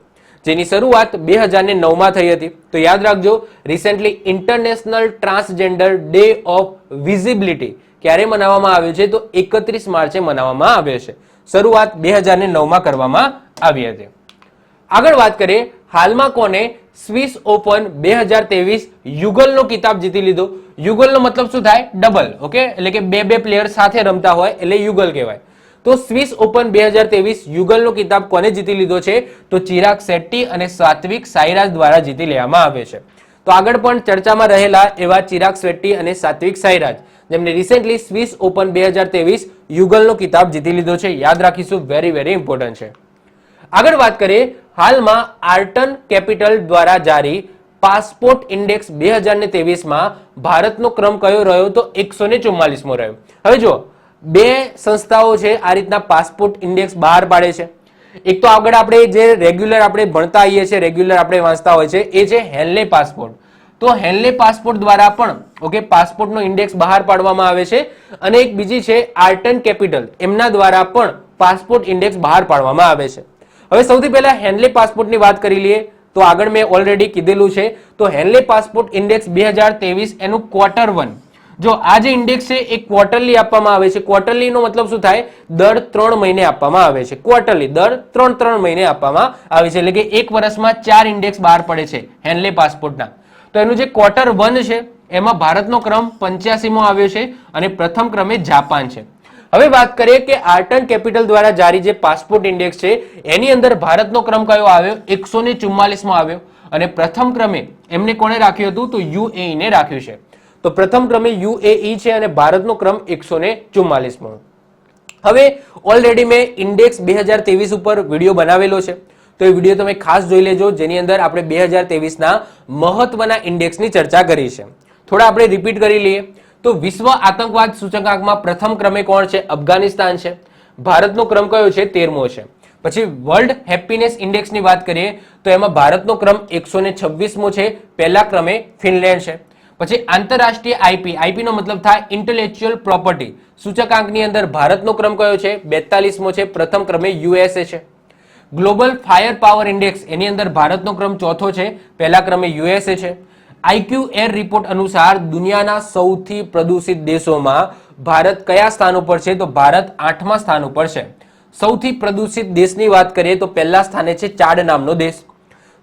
જેની શરૂઆત 2009માં થઈ હતી. તો યાદ રાખજો, recently international transgender day of visibility ક્યારે મનાવવામાં આવ્યો છે? તો 31 માર્ચે મનાવવામાં આવ્યો છે. શરૂઆત 2009માં કરવામાં આવી હતી. આગળ વાત કરીએ, હાલમાં કોને સ્વિસ ઓપન 2023 યુગલનો કિતાબ જીતી લીધો? યુગલનો મતલબ શું થાય? ડબલ. ઓકે, એટલે કે બે પ્લેયર સાથે રમતા હોય એટલે યુગલ કહેવાય. તો સ્વિસ ઓપન 2023 યુગલનો કિતાબ કોને જીતી લીધો છે? તો ચિરાગ શેટ્ટી અને સાત્વિક સાઈરાજ દ્વારા જીતી લેવામાં આવ્યો છે. તો આગળ પણ ચર્ચામાં રહેલા એવા ચિરાગ શેટ્ટી અને સાત્વિક સાઈરાજ જેમને રિસેન્ટલી સ્વિસ ઓપન 2023 યુગલનો કિતાબ જીતી લીધો છે. યાદ રાખીશું, વેરી વેરી ઇમ્પોર્ટન્ટ છે. આગળ વાત કરીએ, હાલમાં આર્ટન કેપિટલ દ્વારા જારી પાસપોર્ટ ઇન્ડેક્સ 2023માં ભારતનો ક્રમ કયો રહ્યો? તો 144મો રહ્યો. હવે જો બે સંસ્થાઓ છે આ રીતના પાસપોર્ટ ઇન્ડેક્સ બહાર પાડે છે. એક તો આગળ આપણે જે રેગ્યુલર આપણે ભણતા આવીએ છીએ, રેગ્યુલર આપણે વાંચતા હોય છે, એ છે હેનલે પાસપોર્ટ. તો હેનલે પાસપોર્ટ દ્વારા પણ ઓકે પાસપોર્ટનો ઇન્ડેક્સ બહાર પાડવામાં આવે છે. અને એક બીજી છે આર્ટન કેપિટલ, એમના દ્વારા પણ પાસપોર્ટ ઇન્ડેક્સ બહાર પાડવામાં આવે છે. હવે સૌથી પહેલા હેનલે પાસપોર્ટની વાત કરી લઈએ. તો આગળ મેં ઓલરેડી કીધેલું છે. તો હેનલે પાસપોર્ટ ઇન્ડેક્સ 2023 એનું Q1, જો આ જે ઇન્ડેક્સ છે એ ક્વાર્ટરલી આપવામાં આવે છે. ક્વાર્ટરલી નો મતલબ શું થાય? દર 3 મહિને આપવામાં આવે છે. ક્વાર્ટરલી દર 3 મહિને આપવામાં આવે છે, એટલે કે એક વર્ષમાં 4 ઇન્ડેક્સ બહાર પડે છે હેનલે પાસપોર્ટના. તો એનું જે Q1 છે એમાં ભારતનો ક્રમ 85મો આવ્યો છે અને પ્રથમ ક્રમે જાપાન છે. હવે વાત કરીએ કે આર્ટન કેપિટલ દ્વારા જારી જે પાસપોર્ટ ઇન્ડેક્સ છે એની અંદર ભારતનો ક્રમ કયો આવ્યો? 144મો આવ્યો. અને પ્રથમ ક્રમે એમને કોને રાખ્યું હતું? તો યુએઈ ને રાખ્યું છે. તો પ્રથમ ક્રમે યુએઈ છે અને ભારતનો ક્રમ 144મો. હવે ઓલરેડી મેં ઇન્ડેક્સ 2023 ઉપર વિડીયો બનાવેલો છે, તો એ વિડીયો તમે ખાસ જોઈ લેજો, જેની અંદર આપણે 2023ના મહત્વના ઇન્ડેક્સની ચર્ચા કરી છે. થોડા આપણે રિપીટ કરી લઈએ. તો વિશ્વ આતંકવાદ સૂચકાંકમાં પ્રથમ ક્રમે કોણ છે? અફઘાનિસ્તાન છે. ભારતનો ક્રમ કયો છે? 13મો છે. પછી વર્લ્ડ હેપીનેસ ઇન્ડેક્સની વાત કરીએ તો એમાં ભારતનો ક્રમ 126મો છે. પહેલા ક્રમે ફિનલેન્ડ છે. પછી આંતરરાષ્ટ્રીય આઈપી નો મતલબ થાય ઇન્ટેલેક્ચ્યુઅલ પ્રોપર્ટી સૂચકાંકની અંદર ભારતનો ક્રમ કયો છે? 42મો છે. પ્રથમ ક્રમે યુએસએ છે. ગ્લોબલ ફાયર પાવર ઇન્ડેક્સ એની અંદર ભારતનો ક્રમ ચોથો છે. પહેલા ક્રમે યુએસએ છે. આઈક્યુ એર રિપોર્ટ અનુસાર દુનિયાના સૌથી પ્રદૂષિત દેશોમાં ભારત કયા સ્થાન ઉપર છે? તો ભારત 8મા સ્થાન ઉપર છે. સૌથી પ્રદૂષિત દેશની વાત કરીએ તો પહેલા સ્થાને છે ચાડ નામનો દેશ.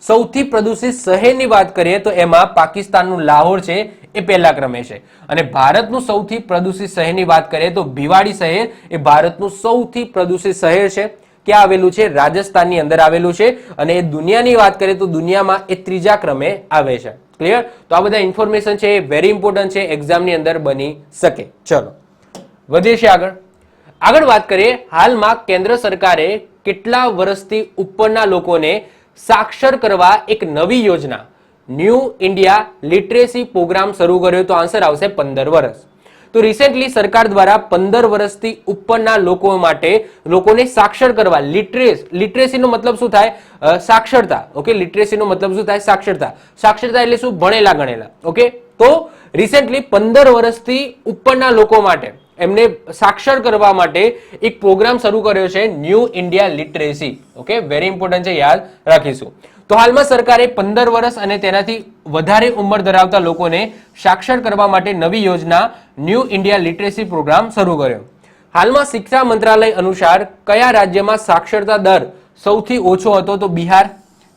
સૌથી પ્રદૂષિત શહેરની વાત કરીએ તો એમાં પાકિસ્તાનનું લાહોર છે એ પહેલા ક્રમે છે. અને ભારતનું સૌથી પ્રદૂષિત શહેરની વાત કરીએ તો ભિવાડી શહેર એ ભારતનું સૌથી પ્રદૂષિત શહેર છે. ક્યાં આવેલું છે? રાજસ્થાનની અંદર આવેલું છે. અને એ દુનિયાની વાત કરીએ તો દુનિયામાં એ 3જા ક્રમે આવે છે. ક્લિયર? તો આ બધા ઇન્ફોર્મેશન છે એ વેરી ઇમ્પોર્ટન્ટ છે, એક્ઝામની અંદર બની શકે. ચલો વધીએ છીએ આગળ. આગળ વાત કરીએ, હાલમાં કેન્દ્ર સરકારે કેટલા વર્ષથી ઉપરના લોકોને સાક્ષર કરવા એક નવી યોજના ન્યૂ ઇન્ડિયા લિટરેસી પ્રોગ્રામ શરૂ કર્યો? તો આન્સર આવશે 15 વર્ષ. તો રિસેન્ટલી સરકાર દ્વારા 15 વર્ષથી ઉપરના લોકો માટે લોકોને સાક્ષર કરવા, લિટરેસીનો મતલબ શું થાય? સાક્ષરતા. ઓકે, લિટરેસીનો મતલબ શું થાય? સાક્ષરતા. સાક્ષરતા એટલે શું? ભણેલા ગણેલા. ઓકે, તો રિસેન્ટલી 15 વર્ષથી ઉપરના લોકો માટે એમને સાક્ષર કરવા માટે એક પ્રોગ્રામ શરૂ કર્યો છે new India literacy. Okay, very important છે, યાદ રાખીશું. તો હાલમાં સરકારે 15 વર્ષ અને તેનાથી વધારે ઉંમર ધરાવતા લોકોને સાક્ષર કરવા માટે નવી યોજના ન્યૂ ઇન્ડિયા લિટરેસી પ્રોગ્રામ શરૂ કર્યો. હાલમાં શિક્ષા મંત્રાલય અનુસાર કયા રાજ્યમાં સાક્ષરતા દર સૌથી ઓછો હતો? તો બિહાર.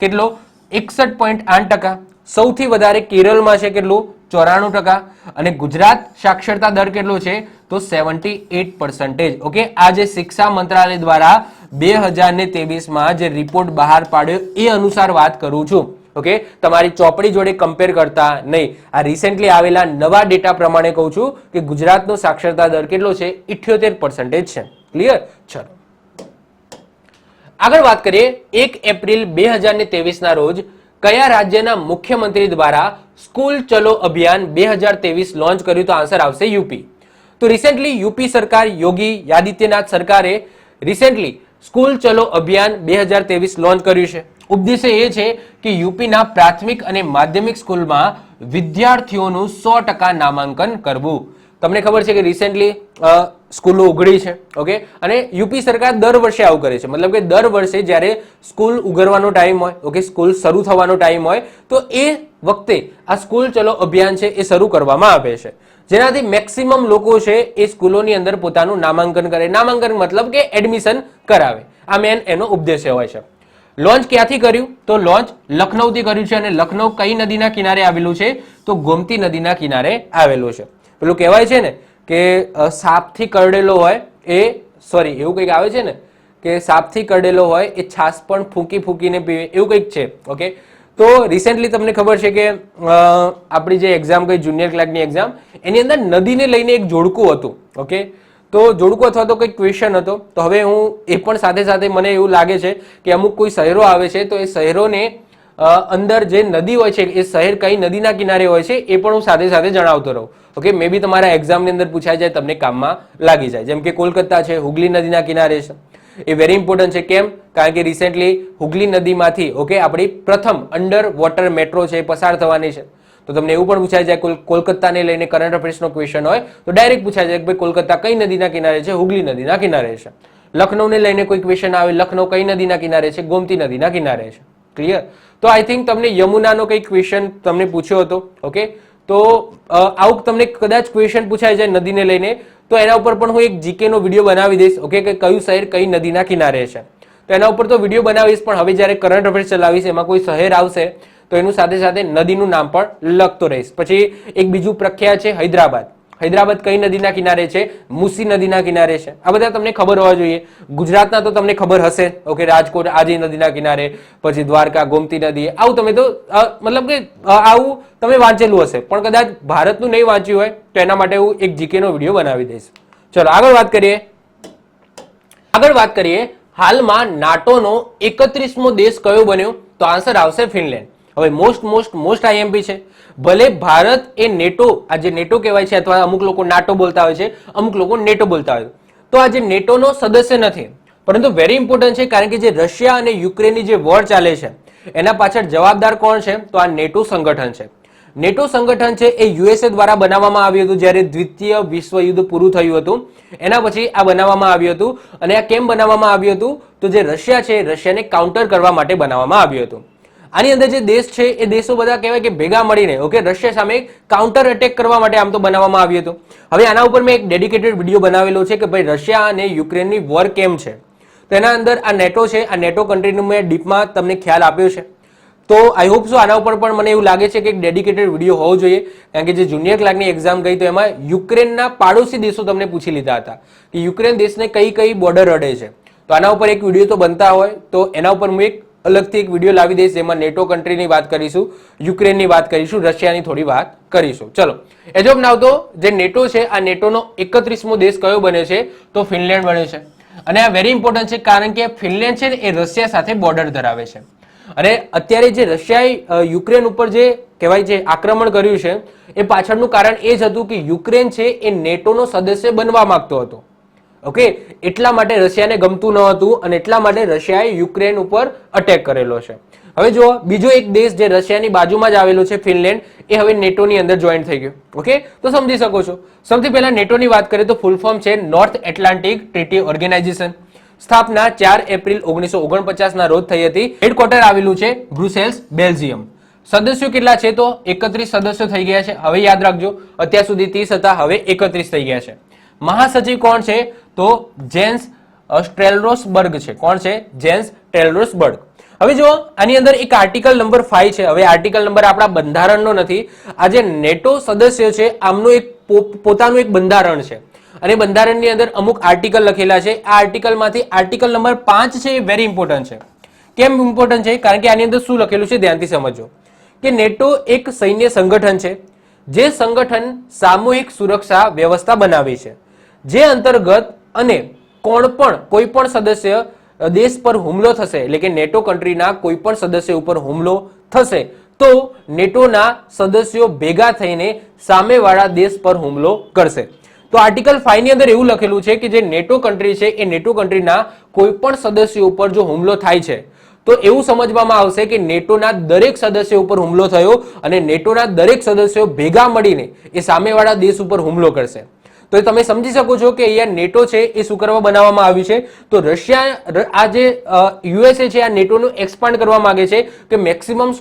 કેટલો? 61.8%. સૌથી વધારે કેરળમાં છે, કેટલું? 94%. અને ગુજરાત સાક્ષરતા દર કેટલો છે? તો 78%. ઓકે, આ જે શિક્ષા મંત્રાલય દ્વારા 2023માં જે રિપોર્ટ બહાર પાડ્યો એ અનુસાર વાત કરું છું. ઓકે, તમારી ચોપડી જોડે કમ્પેર કરતા નહીં. આ રિસેન્ટલી આવેલા નવા ડેટા પ્રમાણે કહું છું કે ગુજરાતનો સાક્ષરતા દર કેટલો છે? 78% છે. ક્લિયર? ચલો આગળ વાત કરીએ. 1 એપ્રિલ 2023ના રોજ કયા રાજ્યના મુખ્યમંત્રી દ્વારા સ્કૂલ ચલો અભિયાન 2023 લોન્ચ કર્યું? તો આન્સર આવશે યુપી. તો રિસેન્ટલી યુપી સરકાર, યોગી આદિત્યનાથ સરકારે રિસેન્ટલી સ્કૂલ ચલો અભિયાન 2023 લોન્ચ કર્યું છે. ઉદ્દેશ્ય એ છે કે યુપીના પ્રાથમિક અને માધ્યમિક સ્કૂલમાં વિદ્યાર્થીઓનું 100% નામાંકન કરવું. તમને ખબર છે કે રિસેન્ટલી સ્કૂલો ઉઘડી છે. ઓકે, અને યુપી સરકાર દર વર્ષે આવું કરે છે. મતલબ કે દર વર્ષે જ્યારે સ્કૂલ ઉઘડવાનો ટાઈમ હોય, ઓકે, સ્કૂલ શરૂ થવાનો ટાઈમ હોય તો એ વખતે આ સ્કૂલ ચલો અભિયાન છે એ શરૂ કરવામાં આવે છે, જેનાથી મેક્સિમમ લોકો છે એ સ્કૂલોની અંદર પોતાનું નામાંકન કરે. નામાંકન મતલબ કે એડમિશન કરાવે. આ મેન એનો ઉદ્દેશ્ય હોય છે. લોન્ચ ક્યાંથી કર્યું? તો લોન્ચ લખનૌથી કર્યું છે. અને લખનૌ કઈ નદીના કિનારે આવેલું છે? તો ગોમતી નદીના કિનારે આવેલું છે. પેલું કહેવાય છે ને કે સાપથી કરડેલો હોય એ સોરી એવું કંઈક આવે છે ને કે સાપથી કરડેલો હોય એ છાસ પણ ફૂંકી ફૂંકીને પીવે, એવું કંઈક છે. ઓકે, તો રિસેન્ટલી તમને ખબર છે કે આપણી જે એક્ઝામ ગઈ જુનિયર ક્લાર્કની એક્ઝામ, એની અંદર નદીને લઈને એક જોડકું હતું. ઓકે, તો જોડકું અથવા તો કંઈક ક્વેશ્ચન હતો. તો હવે હું એ પણ સાથે સાથે મને એવું લાગે છે કે અમુક કોઈ શહેરો આવે છે તો એ શહેરોને અંદર જે નદી હોય છે એ શહેર કઈ નદીના કિનારે હોય છે એ પણ હું સાથે સાથે જણાવતો રહું. ઓકે, મે બી તમારા એક્ઝામની અંદર પૂછાઈ જાય, તમને કામમાં લાગી જાય. જેમ કે કોલકાતા છે, હુગલી નદીના કિનારે છે. એ વેરી ઇમ્પોર્ટન્ટ છે. કેમ? કારણ કે રિસેન્ટલી હુગલી નદીમાંથી ઓકે આપણી પ્રથમ અંડર વોટર મેટ્રો છે એ પસાર થવાની છે. તો તમને એવું પણ પૂછાય જાય કોલકાતાને લઈને કરંટ અફેર્સનો ક્વેશ્ચન હોય તો ડાયરેક્ટ પૂછાય જાય કે ભાઈ કોલકાતા કઈ નદીના કિનારે છે? હુગલી નદીના કિનારે છે. લખનૌને લઈને કોઈ ક્વેશ્ચન આવે, લખનૌ કઈ નદીના કિનારે છે? ગોમતી નદીના કિનારે છે. ક્લિયર? તો આઈ થિંક તમને યમુનાનો કઈ ક્વેશ્ચન તમને પૂછ્યો હતો. ઓકે, તો આવું તમને કદાચ ક્વેશ્ચન પૂછાય જાય નદીને લઈને તો એના ઉપર પણ હું એક જીકે નો વિડીયો બનાવી દઈશ. ઓકે, કે કયું શહેર કઈ નદીના કિનારે છે તો એના ઉપર તો વિડીયો બનાવીશ, પણ હવે જ્યારે કરંટ અફેર્સ ચલાવીશ એમાં કોઈ શહેર આવશે તો એનું સાથે સાથે નદીનું નામ પણ લખતો રહીશ. પછી એક બીજું પ્રખ્યાત છે હૈદરાબાદ. હૈદરાબાદ કઈ નદીના કિનારે છે? મૂસી નદીના કિનારે છે. આ બધા તમને ખબર હોવા જોઈએ. ગુજરાતના તો તમને ખબર હશે. ઓકે, રાજકોટ આજી નદીના કિનારે, પછી દ્વારકા ગોમતી નદી, આવું તમે તો મતલબ કે આવું તમે વાંચેલું હશે, પણ કદાચ ભારતનું નહીં વાંચ્યું હોય તો એના માટે હું એક જીકે નો વિડીયો બનાવી દઈશ. ચલો આગળ વાત કરીએ. હાલમાં નાટોનો 31મો દેશ કયો બન્યો? તો આન્સર આવશે ફિનલેન્ડ. હવે મોસ્ટ આઈએમપી છે. ભલે ભારત એ નેટો, આ જે નેટો કહેવાય છે અથવા અમુક લોકો નાટો બોલતા હોય છે, અમુક લોકો નેટો બોલતા હોય, તો આ જે નેટોનો સદસ્ય નથી, પરંતુ વેરી ઇમ્પોર્ટન્ટ છે કારણ કે જે રશિયા અને યુક્રેનની જે વોર ચાલે છે એના પાછળ જવાબદાર કોણ છે? તો આ નેટો સંગઠન છે. નેટો સંગઠન છે એ યુએસએ દ્વારા બનાવવામાં આવ્યું હતું જ્યારે દ્વિતીય વિશ્વયુદ્ધ પૂરું થયું હતું. એના પછી આ બનાવવામાં આવ્યું હતું. અને આ કેમ બનાવવામાં આવ્યું હતું? તો જે રશિયા છે રશિયાને કાઉન્ટર કરવા માટે બનાવવામાં આવ્યું હતું. આની અંદર જે દેશ છે એ દેશો બધા કહેવાય કે ભેગા મળીને ઓકે રશિયા સામે કાઉન્ટર અટેક કરવા માટે આમ તો બનાવવામાં આવ્યું હતું. હવે આના ઉપર મેં એક ડેડિકેટેડ વિડીયો બનાવેલો છે કે ભાઈ રશિયા અને યુક્રેનની વોર કેમ છે. તો એના અંદર આ નેટો છે, આ નેટો કન્ટ્રીનું મેં ડીપમાં તમને ખ્યાલ આપ્યો છે. તો આઈ હોપ સો આના ઉપર પણ મને એવું લાગે છે કે એક ડેડિકેટેડ વિડીયો હોવો જોઈએ, કારણ કે જે જુનિયર ક્લાર્કની એક્ઝામ ગઈ તો એમાં યુક્રેનના પાડોશી દેશો તમને પૂછી લીધા હતા કે યુક્રેન દેશને કઈ કઈ બોર્ડર અડે છે. તો આના ઉપર એક વિડીયો તો બનતા હોય તો એના ઉપર હું એક અલગથી એક વિડીયો લાવી દઈશ જેમાં નેટો કન્ટ્રીની વાત કરીશું, યુક્રેનની વાત કરીશું, રશિયાની થોડી વાત કરીશું. ચલો એજ ઓફ નાવ તો જે નેટો છે આ નેટોનો 31મો દેશ કયો બને છે? તો ફિનલેન્ડ બને છે. અને આ વેરી ઇમ્પોર્ટન્ટ છે કારણ કે ફિનલેન્ડ છે એ રશિયા સાથે બોર્ડર ધરાવે છે. અને અત્યારે જે રશિયાએ યુક્રેન ઉપર જે કહેવાય છે આક્રમણ કર્યું છે એ પાછળનું કારણ એ જ હતું કે યુક્રેન છે એ નેટોનો સદસ્ય બનવા માંગતો હતો. ઓકે, એટલા માટે રશિયાને ગમતું ન હતું અને એટલા માટે રશિયાએ યુક્રેન ઉપર અટેક કરેલો છે. હવે જો બીજો એક દેશ જે રશિયાની બાજુમાં જ આવેલો છે ફિનલેન્ડ, એ હવે નેટોની અંદર જોઈન થઈ ગયો. ઓકે, તો સમજી શકો છો. સૌથી પહેલા નેટોની વાત કરીએ તો ફૂલ ફોર્મ છે નોર્થ એટલાન્ટિક ટ્રીટી ઓર્ગેનાઇઝેશન. સ્થાપના 4 એપ્રિલ 1949 ના રોજ થઈ હતી. હેડક્વાર્ટર આવેલું છે બ્રુસેલ્સ, બેલ્જિયમ. સદસ્યો કેટલા છે? તો 31 સદસ્યો થઈ ગયા છે. હવે યાદ રાખજો, અત્યાર સુધી 30 હતા, હવે 31 થઈ ગયા છે. મહાસચિવ કોણ છે? તો જેન્સ સ્ટ્રેલરોસબર્ગ છે. કોણ છે? જેન્સ સ્ટ્રેલરોસબર્ગ. હવે જો આની અંદર એક આર્ટિકલ નંબર 5 છે. હવે આર્ટિકલ નંબર આપણા બંધારણનો નથી, આ જે નેટો સદસ્ય છે આમનું એક પોતાનું એક બંધારણ છે અને બંધારણની અંદર અમુક આર્ટિકલ લખેલા છે. આ આર્ટિકલમાંથી આર્ટિકલ નંબર 5 છે એ વેરી ઇમ્પોર્ટન્ટ છે. કેમ ઇમ્પોર્ટન્ટ છે? કારણ કે આની અંદર શું લખેલું છે ધ્યાનથી સમજો કે નેટો એક સૈન્ય સંગઠન છે જે સંગઠન સામૂહિક સુરક્ષા વ્યવસ્થા બનાવે છે, જે અંતર્ગત અને કોઈ પણ સદસ્ય દેશ પર હુમલો થશે, એટલે કે નેટો કન્ટ્રીના કોઈ પણ સદસ્ય ઉપર હુમલો થશે તો નેટોના સદસ્યો ભેગા થઈને સામેવાળા દેશ પર હુમલો કરશે. તો આર્ટિકલ 5 ની અંદર એવું લખેલું છે કે જે નેટો કન્ટ્રી છે એ નેટો કન્ટ્રીના કોઈ પણ સદસ્યો ઉપર જો હુમલો થાય છે તો એવું સમજવામાં આવશે કે નેટોના દરેક સદસ્ય ઉપર હુમલો થયો અને નેટોના દરેક સદસ્યો ભેગા મળીને એ સામેવાળા દેશ ઉપર હુમલો કરશે. તો તમે સમજી શકો છો કે અહીંયા નેટો છે એ શું કરવા બનાવવામાં આવ્યું છે? તો રશિયા આ જે યુએસએ છે આ નેટોનું એક્સપાન્ડ કરવા માંગે છે કે મેક્સિમમ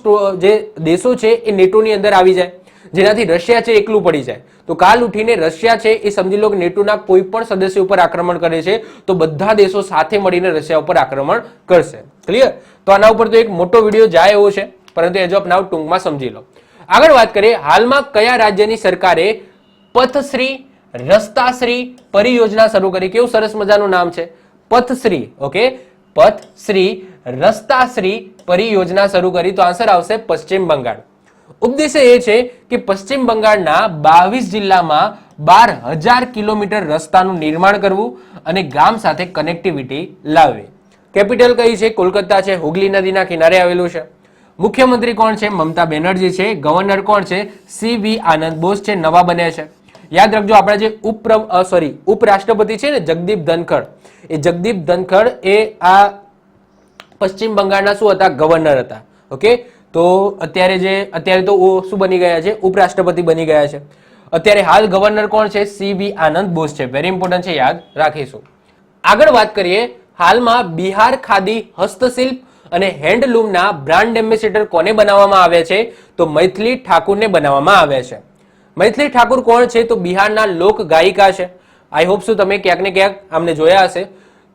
જે દેશો છે એ નેટોની અંદર આવી જાય, જેનાથી રશિયા છે એકલું પડી જાય. તો કાલ ઉઠીને રશિયા છે એ સમજી લો કે નેટોના કોઈ પણ સદસ્ય ઉપર આક્રમણ કરે છે તો બધા દેશો સાથે મળીને રશિયા ઉપર આક્રમણ કરશે. ક્લિયર? તો આના ઉપર તો એક મોટો વિડીયો જાય એવો છે, પરંતુ એજ ઓફ નાઉ ટૂંકમાં સમજી લો. આગળ વાત કરીએ, હાલમાં કયા રાજ્યની સરકારે પથશ્રી રસ્તાશ્રી પરિયોજના શરૂ કરી. કેવું સરસ મજાનું નામ છે, પથશ્રી. ઓકે, પથશ્રી રસ્તાશ્રી પરિયોજના શરૂ કરી. તો આન્સર આવશે પશ્ચિમ બંગાળ. ઉદ્દેશ્ય એ છે કે પશ્ચિમ બંગાળના 22 જિલ્લામાં 12,000 કિલોમીટર રસ્તાનું નિર્માણ કરવું અને ગામ સાથે કનેક્ટિવિટી લાવવી. કેપિટલ કઈ છે? કોલકાતા છે. હુગલી નદીના કિનારે આવેલું છે. મુખ્યમંત્રી કોણ છે? મમતા બેનર્જી છે. ગવર્નર કોણ છે? CV આનંદ બોઝ છે, નવા બન્યા છે. યાદ રાખજો, આપણા જે ઉપરાષ્ટ્રપતિ છે ને જગદીપ ધનખડ, એ જગદીપ ધનખડ એ આ પશ્ચિમ બંગાળના શું હતા? ગવર્નર હતા. ઓકે, તો અત્યારે તો શું બની ગયા છે? ઉપરાષ્ટ્રપતિ બની ગયા છે. અત્યારે હાલ ગવર્નર કોણ છે? CV આનંદ બોઝ છે. વેરી ઇમ્પોર્ટન્ટ છે, યાદ રાખીશું. આગળ વાત કરીએ, હાલમાં બિહાર ખાદી હસ્તશિલ્પ અને હેન્ડલૂમના બ્રાન્ડ એમ્બેસેડર કોને બનાવવામાં આવ્યા છે? તો મૈથિલી ઠાકુરને બનાવવામાં આવ્યા છે. મૈથિલી ઠાકુર કોણ છે? તો બિહારના લોક ગાયિકા છે. આઈ હોપ શું તમે ક્યાંક ને ક્યાંક આમને જોયા હશે.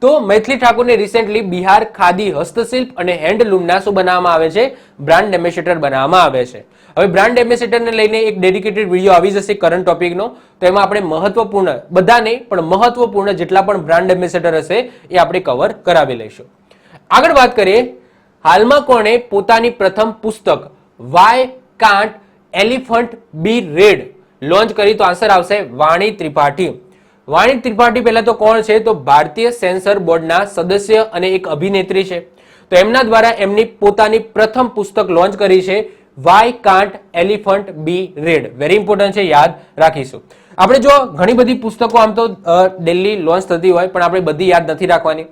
તો મૈથિલી ઠાકુરને રિસેન્ટલી બિહાર ખાદી હસ્તશિલ્પ અને હેન્ડલૂમના શું બનાવવામાં આવે છે? બ્રાન્ડ એમ્બેસેડર બનાવવામાં આવે છે. હવે બ્રાન્ડ એમ્બેસેડરને લઈને એક ડેડિકેટેડ વિડીયો આવી જશે કરંટ ટોપિકનો. તો એમાં આપણે મહત્વપૂર્ણ, બધા નહીં પણ મહત્વપૂર્ણ જેટલા પણ બ્રાન્ડ એમ્બેસેડર હશે એ આપણે કવર કરાવી લઈશું. આગળ વાત કરીએ, હાલમાં કોણે પોતાની પ્રથમ પુસ્તક why can't elephant be red launch કરી? તો આન્સર આવશે વાણી ત્રિપાઠી. વાણી ત્રિપાઠી પહેલા તો કોણ છે? તો ભારતીય સેન્સર બોર્ડના સદસ્ય અને એક અભિનેત્રી છે. તો એમના દ્વારા એમની પોતાની પ્રથમ પુસ્તક લોન્ચ કરી છે, why can't elephant be red. Very important છે, યાદ રાખીશું. આપણે જો ઘણી બધી પુસ્તકો આમ તો ડેલી લોન્ચ થતી હોય, પણ આપણે બધી યાદ નથી રાખવાની.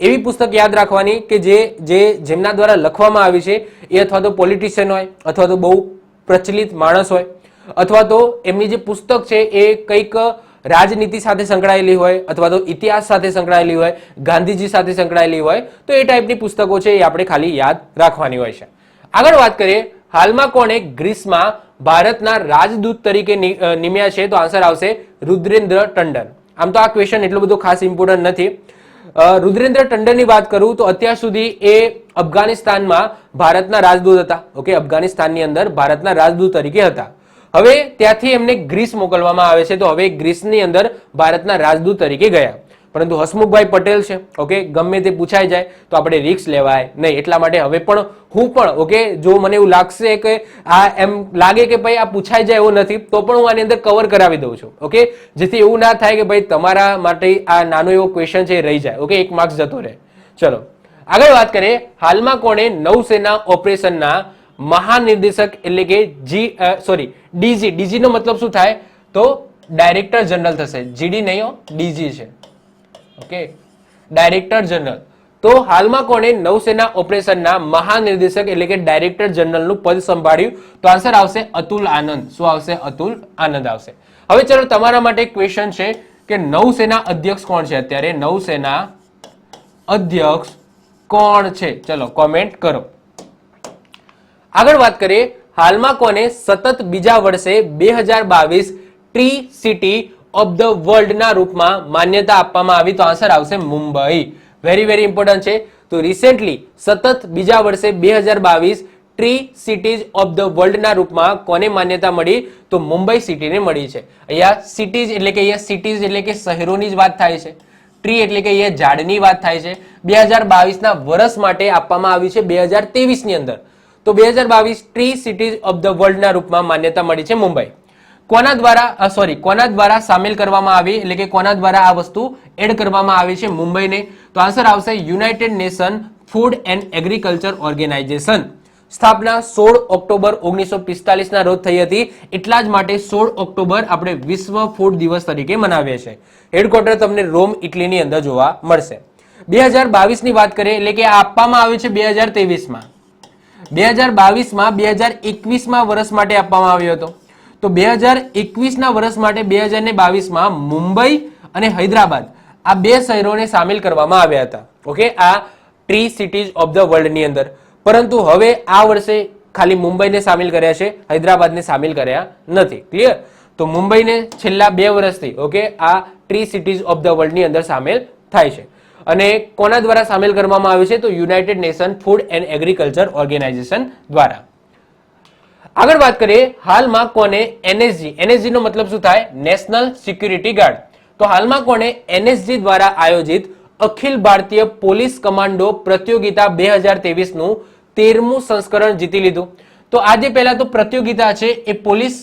એવી પુસ્તક યાદ રાખવાની કે જેમના દ્વારા લખવામાં આવી છે એ અથવા તો પોલિટિશિયન હોય, અથવા તો બહુ પ્રચલિત માણસ હોય, અથવા તો એમની જે પુસ્તક છે એ કંઈક રાજનીતિ સાથે સંકળાયેલી હોય, અથવા તો ઇતિહાસ સાથે સંકળાયેલી હોય, ગાંધીજી સાથે સંકળાયેલી હોય. તો એ ટાઈપની પુસ્તકો છે એ આપણે ખાલી યાદ રાખવાની હોય છે. આગળ વાત કરીએ, હાલમાં કોણે ગ્રીસમાં ભારતના રાજદૂત તરીકે નિમ્યા છે? તો આન્સર આવશે રુદ્રેન્દ્ર ટંડન. આમ તો આ ક્વેશ્ચન એટલો બધો ખાસ ઇમ્પોર્ટન્ટ નથી. રુદ્રેન્દ્ર ટંડનની વાત કરું તો અત્યાર સુધી એ અફઘાનિસ્તાનમાં ભારતના રાજદૂત હતા. ઓકે, અફઘાનિસ્તાનની અંદર ભારતના રાજદૂત તરીકે હતા. હવે ત્યાંથી એમને ગ્રીસ મોકલવામાં આવે છે. તો હવે ગ્રીસની અંદર ભારતના રાજદૂત તરીકે ગયા. પરંતુ હસમુખભાઈ પટેલ છે, ઓકે, ગમે તે પૂછાઈ જાય તો આપણે રિસ્ક લેવાય નહીં. એટલા માટે હવે પણ હું પણ, ઓકે, જો મને એવું લાગશે કે આ એમ લાગે કે ભાઈ આ પૂછાઈ જાય એવું નથી, તો પણ હું આની અંદર કવર કરાવી દઉં છું. ઓકે, જેથી એવું ના થાય કે ભાઈ તમારા માટે આ નાનો એવો ક્વેશ્ચન છે રહી જાય. ઓકે, 1 માર્ક્સ જતો રહે. ચલો આગળ વાત કરીએ, હાલમાં કોણે નૌસેના ઓપરેશનના મહાનિર્દેશક એટલે કે ડીજી નો મતલબ શું થાય? તો ડાયરેક્ટર જનરલ થશે. જીડી નહીં, ડીજી છે. Okay, director general. તો હાલમાં કોણે નૌસેના ઓપરેશનના મહાનિર્દેશક એટલે કે ડાયરેક્ટર જનરલનું પદ સંભાળ્યું? તો આન્સર આવશે અતુલ આનંદ. શું આવશે? અતુલ આનંદ આવશે. હવે ચલો તમારા માટે ક્વેશ્ચન છે કે નૌસેના અધ્યક્ષ કોણ છે? અત્યારે નૌસેના અધ્યક્ષ કોણ છે? ચલો કોમેન્ટ કરો. આગળ વાત કરીએ, હાલમાં કોને સતત બીજા વર્ષે 2022 ટ્રી સિટી ઓફ ધ વર્લ્ડના રૂપમાં માન્યતા આપવામાં આવી? તો આન્સર આવશે મુંબઈ. વેરી ઇમ્પોર્ટન્ટ છે. તો રિસેન્ટલી સતત બીજા વર્ષે 2022 ટ્રી સિટીઝ ઓફ ધ વર્લ્ડના રૂપમાં કોને માન્યતા મળી? તો મુંબઈ સિટીને મળી છે. અહીંયા સિટીઝ એટલે કે શહેરોની જ વાત થાય છે. ટ્રી એટલે કે અહીંયા ઝાડની વાત થાય છે. 2022ના વર્ષ માટે આપવામાં આવી છે 2023 ની અંદર. તો 2022 ટ્રી સિટીઝ ઓફ ધ વર્લ્ડના રૂપમાં માન્યતા મળી છે મુંબઈ. કોના દ્વારા સામેલ કરવામાં આવી, એટલે કે કોના દ્વારા આ વસ્તુ એડ કરવામાં આવી છે મુંબઈને? તો આન્સર આવશે United Nation Food and Agriculture Organization. સ્થાપના 16 ઓક્ટોબર 1945 ના રોજ થઈ હતી. એટલા જ માટે 16 ઓક્ટોબર આપણે વિશ્વ ફૂડ દિવસ તરીકે મનાવીએ છીએ. હેડક્વાર્ટર તમને રોમ, ઇટલીની અંદર જોવા મળશે. 2022 ની વાત કરીએ એટલે કે આ આપવામાં આવ્યું છે 2023માં. 2022માં 2021માં વર્ષ માટે આપવામાં આવ્યો હતો. તો 2021ના વર્ષ માટે 2022માં મુંબઈ અને હૈદરાબાદ આ બે શહેરોને સામેલ કરવામાં આવ્યા હતા. ઓકે, આ ટ્રી સિટીઝ ઓફ ધ વર્લ્ડની અંદર. પરંતુ હવે આ વર્ષે ખાલી મુંબઈને સામેલ કર્યા છે, હૈદરાબાદને સામેલ કર્યા નથી. ક્લિયર? તો મુંબઈને છેલ્લા 2 વર્ષથી ઓકે આ ટ્રી સિટીઝ ઓફ ધ વર્લ્ડની અંદર સામેલ થાય છે. અને કોના દ્વારા સામેલ કરવામાં આવે છે? તો United Nation Food and Agriculture Organization દ્વારા. આગળ વાત કરીએ હાલમાં કોને એનએસજી નો મતલબ શું થાય? National security guard. તો હાલમાં કોને એનએસજી દ્વારા આયોજિત અખિલ ભારતીય પોલીસ કમાન્ડો પ્રતિયોગિતા 2023 નું 13મું સંસ્કરણ જીતી લીધું. તો આજે પહેલા તો પ્રતિયોગિતા છે એ પોલીસ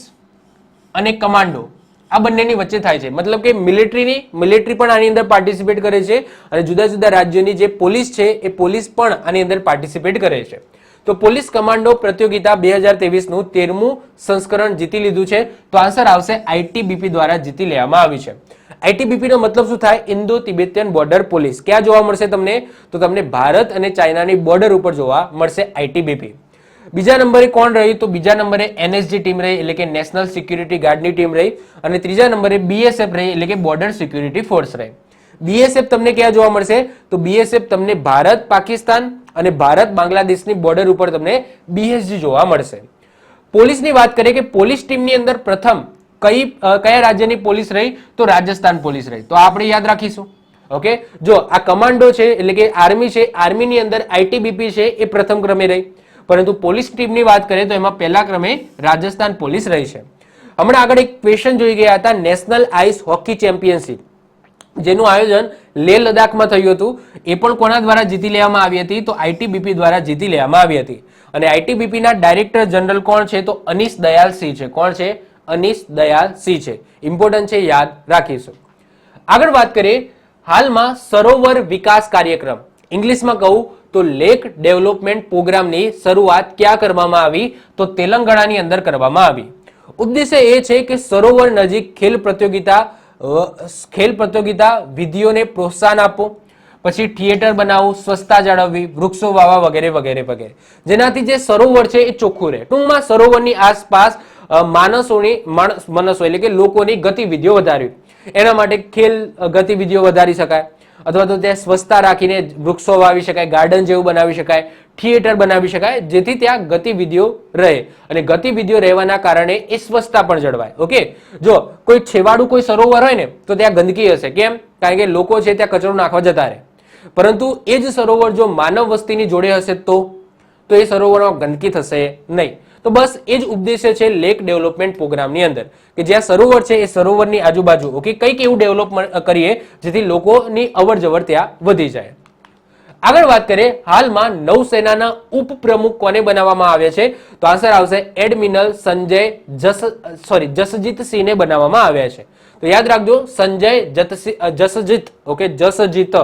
અને કમાન્ડો આ બંનેની વચ્ચે થાય છે. મતલબ કે મિલિટરી પણ આની અંદર પાર્ટિસિપેટ કરે છે અને જુદા જુદા રાજ્યોની જે પોલીસ છે એ પોલીસ પણ આની અંદર પાર્ટિસિપેટ કરે છે. તો પોલીસ કમાન્ડો પ્રતિયોગિતા 2023 નું 13મું સંસ્કરણ જીતી લીધું છે. તો આન્સર આવશે આઈટીબીપી દ્વારા જીતી લેવામાં આવ્યું છે. આઈટીબીપી નો મતલબ શું થાય? Indo Tibetan border police. ક્યાં જોવા મળશે તમને? તો તમને ભારત અને ચાઇનાની બોર્ડર ઉપર જોવા મળશે આઈટીબીપી. બીજા નંબરે કોણ રહી? તો બીજા નંબરે એનએસજી ટીમ રહી એટલે કે નેશનલ સિક્યુરિટી ગાર્ડની ટીમ રહી અને ત્રીજા નંબરે બીએસએફ રહી એટલે કે બોર્ડર સિક્યુરિટી ફોર્સ રહી. બીએસએફ તમને ક્યાં જોવા મળશે? તો બીએસએફ તમને ભારત પાકિસ્તાન અને ભારત બાંગ્લાદેશની બોર્ડર ઉપર તમને બીએસજી જોવા મળશે. પોલીસની વાત કરીએ કે પોલીસ ટીમની અંદર પ્રથમ કયા રાજ્યની પોલીસ રહી? તો રાજસ્થાન પોલીસ રહી. તો આપણે યાદ રાખીશું. ઓકે, જો આ કમાન્ડો છે એટલે કે આર્મી છે, આર્મીની અંદર આઈટીબીપી છે એ પ્રથમ ક્રમે રહી, પરંતુ પોલીસ ટીમની વાત કરીએ તો એમાં પહેલા ક્રમે રાજસ્થાન પોલીસ રહી છે. હમણાં આગળ એક ક્વેશ્ચન જોઈ ગયા હતા, નેશનલ આઈસ હોકી ચેમ્પિયનશિપ જેનું આયોજન લેહ લદ્દાખમાં થયું હતું. એ પણ કોના દ્વારા જીતી લેવામાં આવી હતી? તો આઈટીબીપી દ્વારા જીતી લેવામાં આવી હતી. અને આઈટીબીપી ના ડાયરેક્ટર જનરલ કોણ છે? તો અનીશ દયાલ સિંહ છે. કોણ છે? અનીશ દયાલ સિંહ છે. ઇમ્પોર્ટન્ટ છે, યાદ રાખીશું. આગળ વાત કરીએ હાલમાં સરોવર વિકાસ કાર્યક્રમ, ઇંગ્લિશમાં કહું તો લેક ડેવલપમેન્ટ પ્રોગ્રામની શરૂઆત ક્યાં કરવામાં આવી? તો તેલંગાણાની અંદર કરવામાં આવી. ઉદ્દેશ્ય એ છે કે સરોવર નજીક ખેલ પ્રતિયોગિતા વિધિઓને પ્રોત્સાહન આપવું, પછી થિયેટર બનાવવું, સ્વચ્છતા જાળવવી, વૃક્ષો વાવવા વગેરે વગેરે વગેરે, જેનાથી જે સરોવર છે એ ચોખ્ખું રહે. ટૂંકમાં સરોવરની આસપાસ માણસો એટલે કે લોકોની ગતિવિધિઓ વધારવી, એના માટે ખેલ ગતિવિધિઓ વધારી શકાય અથવા તો ત્યાં સ્વચ્છતા રાખીને વૃક્ષો વાવી શકાય, ગાર્ડન જેવું બનાવી શકાય, થિયેટર બનાવી શકાય, જેથી ત્યાં ગતિવિધિઓ રહે અને ગતિવિધિઓ રહેવાના કારણે એ સ્વચ્છતા પણ જળવાય. ઓકે, જો કોઈ છેવાડું કોઈ સરોવર હોય ને તો ત્યાં ગંદકી હશે. કેમ? કારણ કે લોકો છે ત્યાં કચરો નાખવા જતા રહે. પરંતુ એ જ સરોવર જો માનવ વસ્તીની જોડે હશે તો એ સરોવરમાં ગંદકી થશે નહીં. તો બસ એ જ ઉદ્દેશ્ય છે લેક ડેવલપમેન્ટ પ્રોગ્રામની અંદર કે જ્યાં સરોવર છે એ સરોવરની આજુબાજુ ઓકે કંઈક એવું ડેવલપ કરીએ જેથી લોકોની અવર જવર ત્યાં વધી જાય. આગળ વાત કરીએ હાલમાં નૌસેનાના ઉપપ્રમુખ કોને બનાવવામાં આવ્યા છે? તો આન્સર આવશે એડમિરલ જસજીત સિંહને બનાવવામાં આવ્યા છે. તો યાદ રાખજો જસજીત. ઓકે, જસજીત.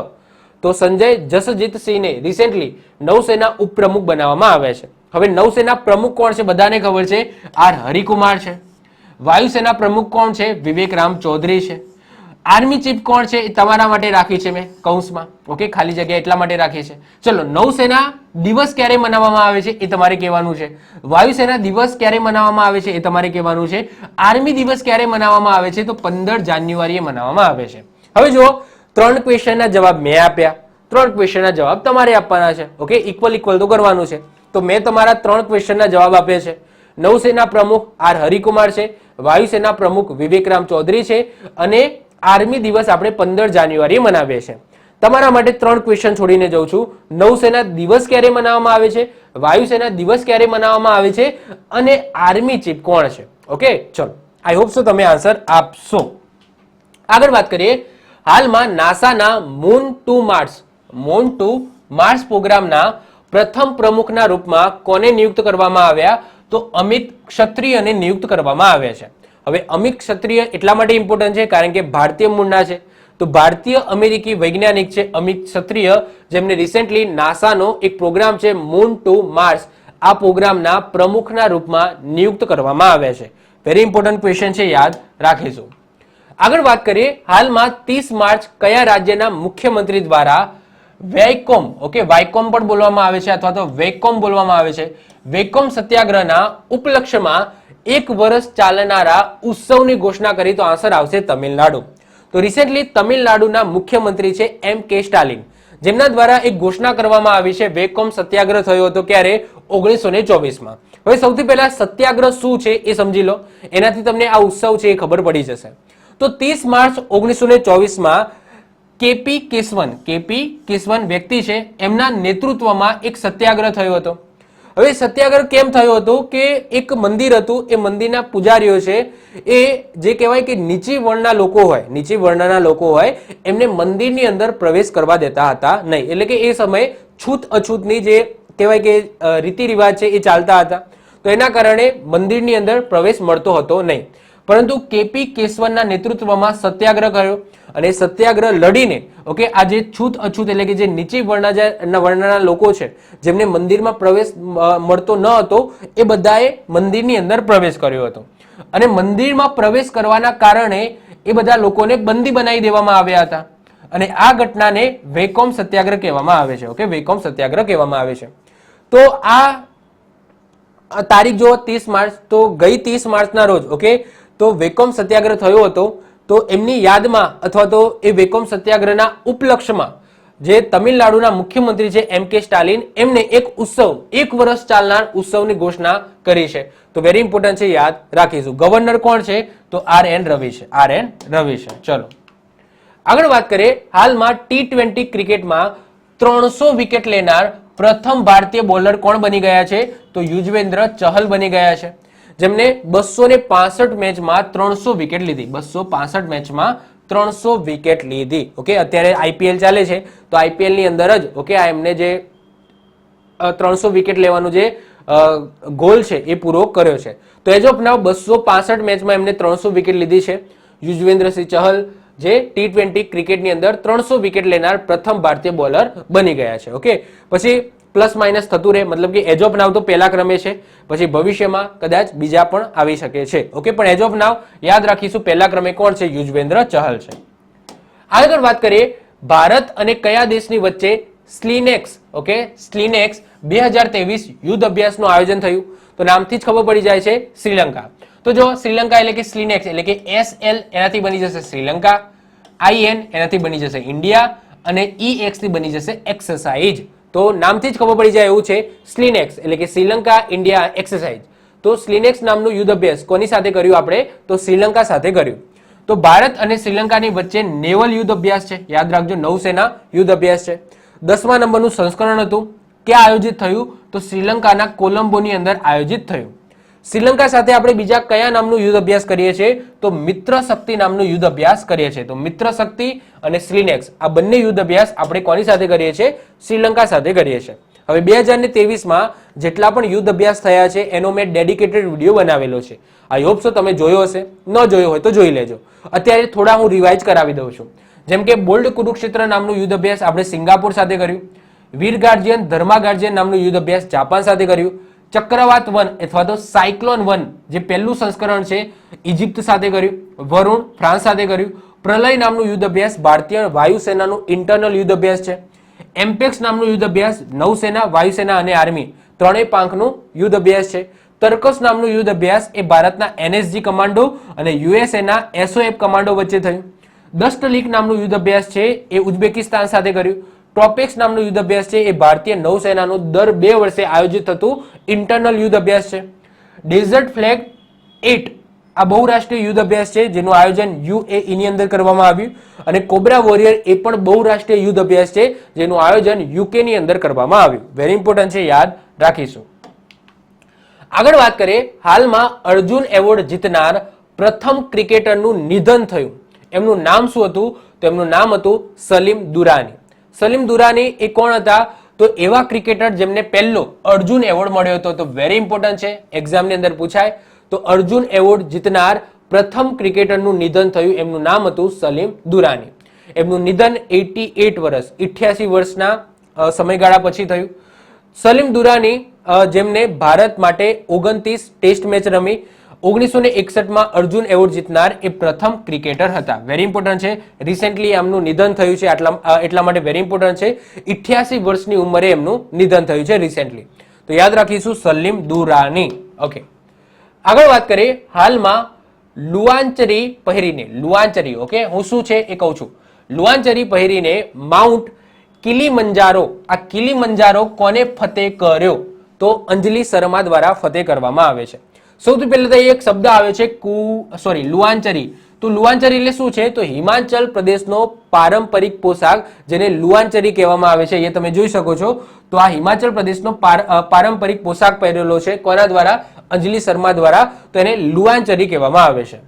તો સંજય જસજીત સિંહને રિસેન્ટલી નૌસેના ઉપપ્રમુખ બનાવવામાં આવ્યા છે. હવે નૌસેના પ્રમુખ કોણ છે? બધાને ખબર છે, આર હરિકુમાર છે. વાયુસેના પ્રમુખ કોણ છે? વિવેક રામ ચૌધરી છે. આર્મી ચીફ કોણ છે? એ તમારા માટે રાખી છે મેં કૌંસમાં. ઓકે, ખાલી જગ્યા એટલા માટે રાખી છે. ચલો, નૌસેના દિવસ ક્યારે મનાવવામાં આવે છે એ તમારે કહેવાનું છે. વાયુસેના દિવસ ક્યારે મનાવવામાં આવે છે એ તમારે કહેવાનું છે. આર્મી દિવસ ક્યારે મનાવવામાં આવે છે? તો 15 જાન્યુઆરીએ મનાવવામાં આવે છે. હવે જો 3 ક્વેશ્ચનના જવાબ મેં આપ્યા, 3 ક્વેશ્ચનના જવાબ તમારે આપવાના છે. ઓકે, ઇક્વલ તો કરવાનું છે. તો મેં તમારા 3 ક્વેશ્ચનના જવાબ આપ્યા છે. નૌસેના પ્રમુખ આર હરિકુમાર છે, વાયુસેના પ્રમુખ વિવેકરામ ચૌધરી છે અને આર્મી દિવસ આપણે 15 જાન્યુઆરી મનાવીએ છીએ. તમારા માટે 3 ક્વેશ્ચન છોડીને જઉં છું. નૌસેના દિવસ ક્યારે મનાવવામાં આવે છે, વાયુસેના દિવસ ક્યારે મનાવવામાં આવે છે અને આર્મી ચીફ કોણ છે? ઓકે, ચલો, આઈ હોપ સો તમે આન્સર આપશો. આગળ વાત કરીએ હાલમાં નાસાના મૂન ટુ માર્સ પ્રોગ્રામના પ્રથમ પ્રમુખના રૂપમાં કોને નિયુક્ત કરવામાં આવ્યા? તો અમિત ક્ષત્રિયને નિયુક્ત કરવામાં આવ્યા છે. હવે અમિત ક્ષત્રિય એટલા માટે ઇમ્પોર્ટન્ટ છે કારણ કે ભારતીય મૂળના છે. તો ભારતીય અમેરિકી વૈજ્ઞાનિક છે અમિત ક્ષત્રિય, જેમને રિસેન્ટલી નાસાનો એક પ્રોગ્રામ છે મૂન ટુ માર્સ, આ પ્રોગ્રામના પ્રમુખના રૂપમાં નિયુક્ત કરવામાં આવ્યા છે. વેરી ઇમ્પોર્ટન્ટ ક્વેશ્ચન છે, યાદ રાખીશું. આગળ વાત કરીએ હાલમાં 30 માર્ચ કયા રાજ્યના મુખ્યમંત્રી દ્વારા વેયકોમ, ઓકે વાયકોમ પણ બોલવામાં આવે છે અથવા તો વેકોમ બોલવામાં આવે છે, વેકોમ સત્યાગ્રહના ઉપલક્ષ્યમાં 1 વર્ષ ચાલનારા ઉત્સવની ઘોષણા કરી? તો આન્સર આવશે તમિલનાડુ. તો રિસેન્ટલી તમિલનાડુના મુખ્યમંત્રી છે M.K. સ્ટાલિન, જેમના દ્વારા એક ઘોષણા કરવામાં આવી છે. વેકોમ સત્યાગ્રહ થયો હતો ક્યારે? 1924માં. હવે સૌથી પહેલા સત્યાગ્રહ શું છે એ સમજી લો, એનાથી તમને આ ઉત્સવ છે એ ખબર પડી જશે. તો 30 માર્ચ 1924માં કેપી કેશવન વ્યક્તિ છે, એમના નેતૃત્વમાં એક સત્યાગ્રહ થયો હતો. હવે સત્યાગ્રહ કેમ થયો હતો કે એક મંદિર હતું, એ મંદિરના પૂજારીઓ છે એ જે કહેવાય કે નીચી વર્ણના લોકો હોય, નીચી વર્ણના લોકો હોય એમને મંદિરની અંદર પ્રવેશ કરવા દેતા હતા નહીં. એટલે કે એ સમયે છૂત અછૂતની જે કહેવાય કે રીતિ રિવાજ છે એ ચાલતા હતા, તો એના કારણે મંદિરની અંદર પ્રવેશ મળતો હતો નહીં. પરંતુ કેપી કેશવનના નેતૃત્વમાં સત્યાગ્રહ કર્યો અને સત્યાગ્રહ લડીને ઓકે આ જે છૂત અછૂત એટલે કે જે નીચી વર્ણના લોકો છે જેમને મંદિરમાં પ્રવેશ મળતો ન હતો એ બધાએ મંદિરની અંદર પ્રવેશ કર્યો હતો અને મંદિરમાં પ્રવેશ કરવાના કારણે એ બધા લોકોને બંદી બનાવી દેવામાં આવ્યા હતા અને આ ઘટનાને વૈકોમ સત્યાગ્રહ કહેવામાં આવે છે. ઓકે, વૈકોમ સત્યાગ્રહ કહેવામાં આવે છે. તો આ તારીખ જો 30 માર્ચ, તો ગઈ 30 માર્ચના રોજ ઓકે તો વૈકોમ સત્યાગ્રહ થયો હતો. તો એમની યાદમાં અથવા તો એ વૈકોમ સત્યાગ્રહના ઉપલક્ષમાં જે તમિલનાડુના મુખ્યમંત્રી છે એમ કે સ્ટાલિન, એમને એક ઉત્સવ, 1 વર્ષ ચાલનાર ઉત્સવની ઘોષણા કરી છે. તો વેરી ઇમ્પોર્ટન્ટ છે, યાદ રાખીશું. ગવર્નર કોણ છે? તો R.N. રવિ છે. R.N. રવિ છે. ચલો આગળ વાત કરીએ. હાલમાં T20 ક્રિકેટમાં 300 વિકેટ લેનાર પ્રથમ ભારતીય બોલર કોણ બની ગયા છે? તો યુજવેન્દ્ર ચહલ બની ગયા છે, જેમને 265 મેચમાં 300 વિકેટ લીધી. 265 મેચમાં 300 વિકેટ લીધી. ઓકે, અત્યારે IPL ચાલે છે તો IPL ની અંદર જ ઓકે આ એમને જે 300 વિકેટ લેવાનો જે ગોલ છે એ પૂરો કર્યો છે. તો એજ ઓફ નાઉ 265 મેચમાં એમને 300 વિકેટ લીધી છે. યુજવેન્દ્રસિંહ ચહલ જે T20 ક્રિકેટની અંદર 300 વિકેટ લેનાર પ્રથમ ભારતીય બોલર બની ગયા છે. ઓકે, પછી પ્લસ માઇનસ થતું રહે, મતલબ કે એજ ઓફ નાવ તો પહેલા ક્રમે છે, પછી ભવિષ્યમાં કદાચ બીજા પણ આવી શકે છે. ઓકે, પણ એજ ઓફ નાવ યાદ રાખીશું પહેલા ક્રમે કોણ છે? યુજવેન્દ્ર ચહલ છે. આગળ વાત કરીએ. ભારત અને કયા દેશની વચ્ચે સ્લિનેક્સ ઓકે સ્લિનેક્સ 2023 યુદ્ધ અભ્યાસનું આયોજન થયું? તો નામથી જ ખબર પડી જાય છે, શ્રીલંકા. તો જો શ્રીલંકા એટલે કે સ્લિનેક્સ એટલે કે SL એનાથી બની જશે શ્રીલંકા, IN એનાથી બની જશે ઇન્ડિયા અને EX થી બની જશે એક્સરસાઇઝ. તો નામથી જ ખબર પડી જાય એવું છે, સ્લિનેક્સ એટલે કે શ્રીલંકા ઇન્ડિયા એક્સરસાઇઝ. તો સ્લિનેક્સ નામનું યુદ્ધ અભ્યાસ કોની સાથે કર્યું આપણે? તો શ્રીલંકા સાથે કર્યું. તો ભારત અને શ્રીલંકાની વચ્ચે નેવલ યુદ્ધ અભ્યાસ છે, યાદ રાખજો, નૌસેના યુદ્ધ અભ્યાસ છે. 10મા નંબરનું સંસ્કરણ હતું. ક્યાં આયોજિત થયું? તો શ્રીલંકાના કોલંબોની અંદર આયોજિત થયું. શ્રીલંકા સાથે આપણે બીજા કયા નામનું યુદ્ધ અભ્યાસ કરીએ છીએ? તો મિત્ર શક્તિ નામનું યુદ્ધ અભ્યાસ કરીએ છીએ. તો મિત્ર શક્તિ અને સ્લિનેક્સ આ બંને યુદ્ધ અભ્યાસ આપણે કોની સાથે કરીએ છીએ? શ્રીલંકા સાથે કરીએ છીએ. હવે 2023માં જેટલા પણ યુદ્ધ અભ્યાસ થયા છે એનો મેં ડેડિકેટેડ વિડીયો બનાવેલો છે. આઈ હોપ સો તમે જોયો હશે, ન જોયો હોય તો જોઈ લેજો. અત્યારે થોડા હું રિવાઇઝ કરાવી દઉં છું. જેમ કે બોલ્ડ કુરુક્ષેત્ર નામનું યુદ્ધ અભ્યાસ આપણે સિંગાપુર સાથે કર્યું. વીર ગાર્જિયન ધર્મા ગાર્જિયન નામનું યુદ્ધ અભ્યાસ જાપાન સાથે કર્યું. ચક્રવાત 1 અથવા તો સાયક્લોન 1 જે પહેલું સંસ્કરણ છે ઇજિપ્ત સાથે કર્યું. વરુણ ફ્રાન્સ સાથે કર્યું. પ્રલય નામનું યુદ્ધ અભ્યાસ ભારતીય વાયુસેનાનું ઇન્ટરનલ યુદ્ધ અભ્યાસ છે. એમ્પેક્સ નામનું યુદ્ધ અભ્યાસ નૌસેના, વાયુસેના અને આર્મી ત્રણેય પાંખનું યુદ્ધ અભ્યાસ છે. તર્કસ નામનું યુદ્ધ અભ્યાસ એ ભારતના NSG કમાન્ડો અને USA ના SOF કમાન્ડો વચ્ચે થયું. દસ્ટલીક નામનું યુદ્ધ અભ્યાસ છે એ ઉઝબેકિસ્તાન સાથે કર્યું. ટ્રોપેક્સ નામનું યુદ્ધ અભ્યાસ છે એ ભારતીય નૌસેનાનું દર 2 વર્ષે આયોજિત થતું ઇન્ટરનલ યુદ્ધ અભ્યાસ છે. ડેઝર્ટ ફ્લેગ 8 આ બહુરાષ્ટ્રીય યુદ્ધ અભ્યાસ છે જેનું આયોજન UAE ની અંદર કરવામાં આવ્યું અને કોબ્રા વોરિયર એ પણ બહુરાષ્ટ્રીય યુદ્ધ અભ્યાસ છે જેનું આયોજન UK ની અંદર કરવામાં આવ્યું. વેરી ઇમ્પોર્ટન્ટ છે, યાદ રાખીશું. આગળ વાત કરીએ. હાલમાં અર્જુન એવોર્ડ જીતનાર પ્રથમ ક્રિકેટરનું નિધન થયું. એમનું નામ શું હતું? તો એમનું નામ હતું સલીમ દુરાની. સલીમ દુરાની એ કોણ હતા? તો એવા ક્રિકેટર જેમને પહેલો અર્જુન એવોર્ડ મળ્યો હતો. તો વેરી ઇમ્પોર્ટન્ટ છે, એક્ઝામની અંદર પૂછાય. તો અર્જુન એવોર્ડ જીતનાર પ્રથમ ક્રિકેટરનું નિધન થયું. એમનું નામ હતું સલીમ દુરાની. એમનું નિધન 88 વર્ષના સમયગાળા પછી થયું. સલીમ દુરાની જેમને ભારત માટે 29 ટેસ્ટ મેચ રમી 1961માં અર્જુન એવોર્ડ જીતનાર એ પ્રથમ ક્રિકેટર હતા. વેરી ઇમ્પોર્ટન્ટ છે, રિસેન્ટલી એમનું નિધન થયું છે એટલા માટે વેરી ઇમ્પોર્ટન્ટ છે. 88 વર્ષની ઉંમરે એમનું નિધન થયું છે રિસેન્ટલી. તો યાદ રાખીશું સલીમ દુરાની. ઓકે, આગળ વાત કરીએ. હાલમાં લુઆંચરી પહેરીને લુઆંચરી ઓકે હું શું છે એ કહું છું. લુઆંચરી પહેરીને માઉન્ટ કિલીમંજારો, આ કિલીમંજારો કોને ફતેહ કર્યો? તો અંજલિ શર્મા દ્વારા ફતેહ કરવામાં આવે છે. સૌથી પહેલા તો એક શબ્દ આવે છે લુઆંચરી. તો લુવાંચરી એટલે શું છે? તો હિમાચલ પ્રદેશનો પારંપરિક પોશાક જેને લુવાંચરી કહેવામાં આવે છે, એ તમે જોઈ શકો છો. તો આ હિમાચલ પ્રદેશનો પારંપરિક પોશાક પહેરેલો છે. કોના દ્વારા? અંજલિ શર્મા દ્વારા. તો એને લુવાંચરી કહેવામાં આવે છે.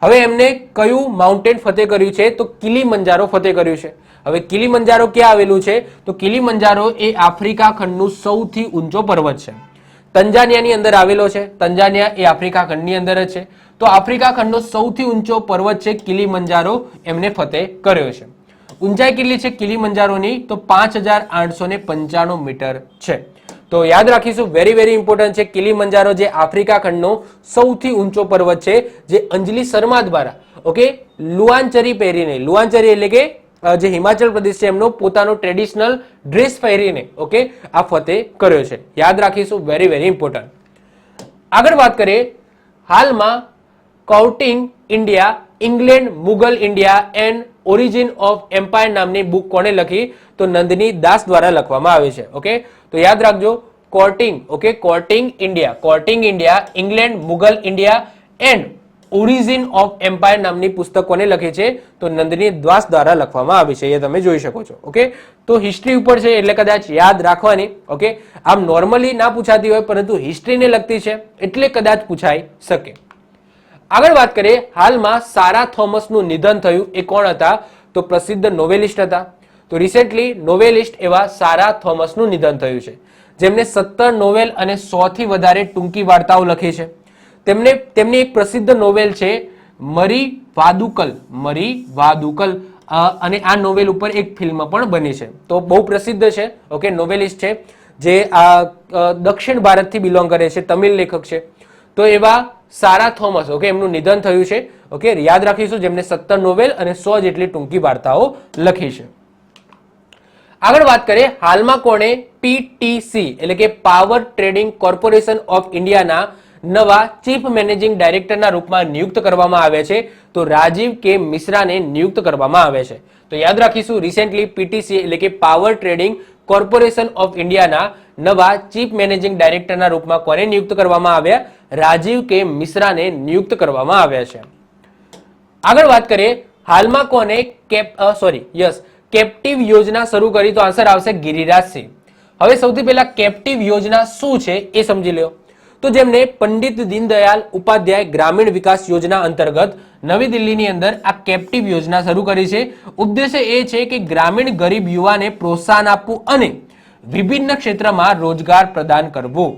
હવે એમને કયું માઉન્ટેન ફતેહ કર્યું છે? તો કિલીમંજારો ફતેહ કર્યું છે. હવે કિલીમંજારો ક્યાં આવેલું છે? તો કિલીમંજારો એ આફ્રિકા ખંડનું સૌથી ઊંચો પર્વત છે. તંજાનિયાની અંદર આવેલો છે. તંજાનિયા એ આફ્રિકા ખંડની અંદર જ છે. તો આફ્રિકા ખંડનો સૌથી ઊંચો પર્વત છે કિલીમંજારો, એમને ફતેહ કર્યો છે. ઊંચાઈ કેટલી છે કિલીમંજારોની? તો 5895 મીટર છે. તો યાદ રાખીશું, વેરી વેરી ઇમ્પોર્ટન્ટ છે. કિલીમંજારો જે આફ્રિકા ખંડનો સૌથી ઊંચો પર્વત છે, જે અંજલિ શર્મા દ્વારા ઓકે લુવાંચરી પહેરીને, લુવાંચરી એટલે કે જે હિમાચલ પ્રદેશ છે એમનો પોતાનો ટ્રેડિશનલ ડ્રેસ પહેરીને ઓકે આ ફતેહ કર્યો છે. યાદ રાખીશું, વેરી વેરી ઇમ્પોર્ટન્ટ. આગળ વાત કરીએ, હાલમાં counting India, England, Mughal India and origin of empire નામની બુક કોને લખી? તો નંદની દાસ દ્વારા લખવામાં આવી છે. ઓકે, તો યાદ રાખજો, courting okay courting India, England, Mughal India and origin of empire નામની પુસ્તક કોને લખી છે? તો નંદની દાસ દ્વારા લખવામાં આવી છે, એ તમે જોઈ શકો છો. ઓકે, તો હિસ્ટ્રી ઉપર છે એટલે કદાચ યાદ રાખવાની. ઓકે, આમ નોર્મલી ના પૂછાતી હોય, પરંતુ હિસ્ટ્રીને લગતી છે એટલે કદાચ પૂછાઈ શકે. આગળ વાત કરીએ, હાલમાં સારા થોમસનું નિધન થયું, એ કોણ હતા? તો પ્રસિદ્ધ નોવેલિસ્ટ હતા. તો રિસેન્ટલી નોવેલિસ્ટ એવા સારા થોમસનું નિધન થયું છે, જેમને 17 નોવેલ અને 100 થી વધારે ટૂંકી વાર્તાઓ લખી છે. તેમની એક પ્રસિદ્ધ નોવેલ છે મરી વાદુકલ, અને આ નોવેલ ઉપર એક ફિલ્મ પણ બની છે. તો બહુ પ્રસિદ્ધ છે. ઓકે, નોવેલિસ્ટ છે, જે આ દક્ષિણ ભારતથી બિલોંગ કરે છે, તમિલ લેખક છે. તો એવા સારા થોમસ ઓકે એમનું નિધન થયું છે. ઓકે, યાદ રાખીશું, જેમને 17 નોવેલ અને 100 જેટલી ટૂંકી વાર્તાઓ લખી છે. આગળ વાત કરીએ, હાલમાં કોણે પીટીસી એટલે કે પાવર ટ્રેડિંગ કોર્પોરેશન ઓફ ઇન્ડિયાના નવા ચીફ મેનેજિંગ ડાયરેક્ટરના રૂપમાં નિયુક્ત કરવામાં આવે છે? તો રાજીવ કે મિશ્રાને નિયુક્ત કરવામાં આવે છે. તો યાદ રાખીશું, રિસેન્ટલી પીટીસી એટલે કે પાવર ટ્રેડિંગ કોર્પોરેશન ઓફ ઇન્ડિયાના નવા ચીફ મેનેજિંગ ડાયરેક્ટરના રૂપમાં કોને નિયુક્ત કરવામાં આવ્યા? રાજીવ કે મિશ્રાને નિયુક્ત કરવામાં આવ્યા છે. આગળ વાત કરીએ, હાલમાં કોને કેપ્ટિવ યોજના શરૂ કરી? તો આન્સર આવશે ગિરિરાજસિંહ. હવે સૌથી પહેલા કેપ્ટિવ યોજના શું છે એ સમજી લો. તો જેમને પંડિત દીનદયાલ ઉપાધ્યાય ગ્રામીણ વિકાસ યોજના અંતર્ગત નવી દિલ્હીની અંદર આ કેપ્ટિવ યોજના શરૂ કરી છે. ઉદ્દેશ્ય એ છે કે ગ્રામીણ ગરીબ યુવાને પ્રોત્સાહન આપવું અને વિભિન્ન ક્ષેત્રમાં રોજગાર પ્રદાન કરવું.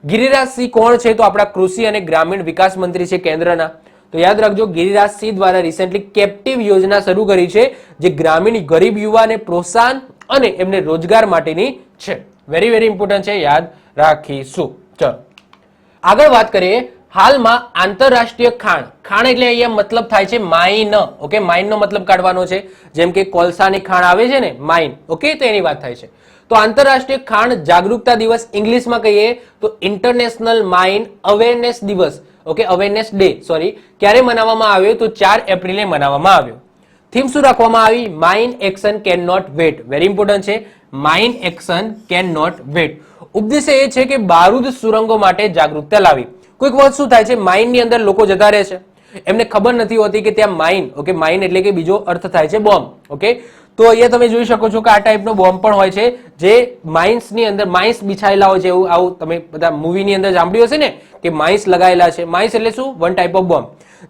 ગિરિરાજસિંહ કોણ છે? તો આપણા કૃષિ અને ગ્રામીણ વિકાસ મંત્રી છે કેન્દ્રના. તો યાદ રાખજો, ગિરિરાજસિંહ દ્વારા રિસેન્ટલી કેપ્ટિવ યોજના શરૂ કરી છે, જે ગ્રામીણ ગરીબ યુવાને પ્રોત્સાહન અને એમને રોજગાર માટેની છે. વેરી વેરી ઇમ્પોર્ટન્ટ છે, યાદ રાખીશું. ચલો આગળ વાત કરીએ, હાલમાં આંતરરાષ્ટ્રીય ખાણ એટલે અહીંયા મતલબ થાય છે માઇન. ઓકે, માઇનનો મતલબ કાઢવાનો છે, જેમ કે કોલસાની ખાણ આવે છે ને માઇન. ઓકે, તો એની વાત થાય છે. તો આંતરરાષ્ટ્રીય ખાણ જાગૃતતા દિવસ ઇંગ્લિશમાં કહીએ તો ઇન્ટરનેશનલ માઇન અવેરનેસ દિવસ ઓકે અવેરનેસ ડે ક્યારે મનાવવામાં આવ્યો? તો 4 એપ્રિલે મનાવવામાં આવ્યો. થીમ શું રાખવામાં આવી? Mine action can not wait. Very important છે, mine action can not wait. ઉદ્દેશ્ય એ છે કે બારૂદ સુરંગો માટે જાગૃતતા લાવી. કોઈક વખત શું થાય છે, માઇનની અંદર લોકો જતા રહે છે, એમને ખબર નથી હોતી કે ત્યાં માઇન ઓકે માઇન એટલે કે બીજો અર્થ થાય છે બોમ્બ. ઓકે, તો અહીંયા તમે જોઈ શકો છો કે આ ટાઈપનો બોમ્બ પણ હોય છે, જે માઇન્સની અંદર માઇન્સ બિછાયેલા હોય છે. એવું આવું તમે બધા મૂવીની અંદર સાંભળ્યું હશે ને કે માઇન્સ લગાયેલા છે. માઇન્સ એટલે શું? વન ટાઈપ ઓફ બોમ્બ,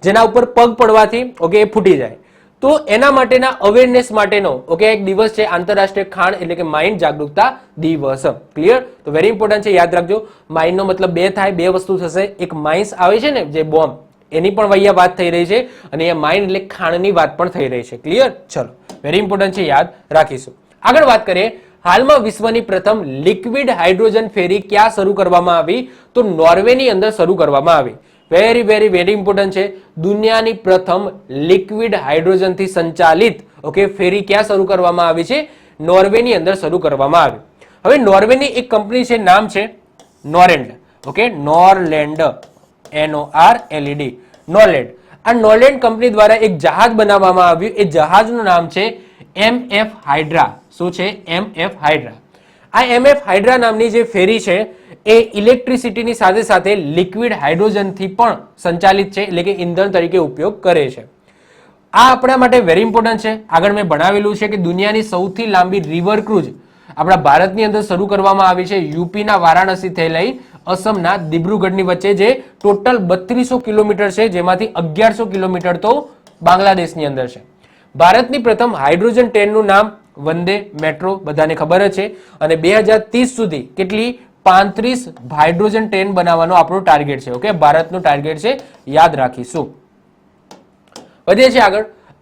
જેના ઉપર પગ પડવાથી ઓકે એ ફૂટી જાય. તો એના માટેના અવેરનેસ માટેનો ઓકે એક દિવસ છે આંતરરાષ્ટ્રીય ખાણ એટલે કે માઇન જાગૃતતા દિવસ. ક્લિયર? તો વેરી ઇમ્પોર્ટન્ટ છે, યાદ રાખજો. માઇનનો મતલબ બે થાય, બે વસ્તુ થશે. એક માઇન્સ આવે છે ને જે બોમ્બ, એની પણ અહીંયા વાત થઈ રહી છે, અને અહીંયા માઇન એટલે ખાણની વાત પણ થઈ રહી છે. ક્લિયર? ચલો, વેરી ઇમ્પોર્ટન્ટ છે, યાદ રાખીશું. આગળ વાત કરીએ, હાલમાં વિશ્વની પ્રથમ લિક્વિડ હાઇડ્રોજન ફેરી ક્યાં શરૂ કરવામાં આવી? તો નોર્વેની અંદર શરૂ કરવામાં આવી. વેરી વેરી વેરી ઇમ્પોર્ટન્ટ છે, દુનિયાની પ્રથમ લિક્વિડ હાઇડ્રોજનથી સંચાલિત ઓકે ફેરી ક્યાં શરૂ કરવામાં આવી છે? નોર્વેની અંદર શરૂ કરવામાં આવી. હવે નોર્વેની એક કંપની છે, નામ છે નોરેન્ડ. Okay, નોરલેન્ડ, NORLED, નોરલેન્ડ. આ નોરલેન્ડ કંપની દ્વારા એક જહાજ બનાવવામાં આવ્યું. એ જહાજનું નામ છે MF હાઇડ્રા. શું છે? MF Hydra. આ MF હાઇડ્રા નામની જે ફેરી છે એ ઇલેક્ટ્રિસિટીની સાથે સાથે લિક્વિડ હાઇડ્રોજનથી પણ સંચાલિત છે, એટલે કે ઇંધણ તરીકે ઉપયોગ કરે છે. આ આપણા માટે વેરી ઇમ્પોર્ટન્ટ છે. આગળ મેં ભણાવેલું છે કે દુનિયાની સૌથી લાંબી રિવર ક્રુઝ આપણા ભારતની અંદર શરૂ કરવામાં આવી છે યુપીના વારાણસી થી લઈ અસમના દિબ્રુગઢની વચ્ચે, જે ટોટલ 3200 કિલોમીટર છે, જેમાંથી 1100 કિલોમીટર તો બાંગ્લાદેશની અંદર છે. ભારતની પ્રથમ હાઇડ્રોજન ટ્રેનનું નામ વંદે મેટ્રો, બધાને ખબર જ છે. અને 2030 સુધી કેટલી 35 હાઇડ્રોજન ટ્રેન બનાવવાનો આપણો ટાર્ગેટ છે. ઓકે, ભારતનો ટાર્ગેટ છે, યાદ રાખીશું. વધીએ છીએ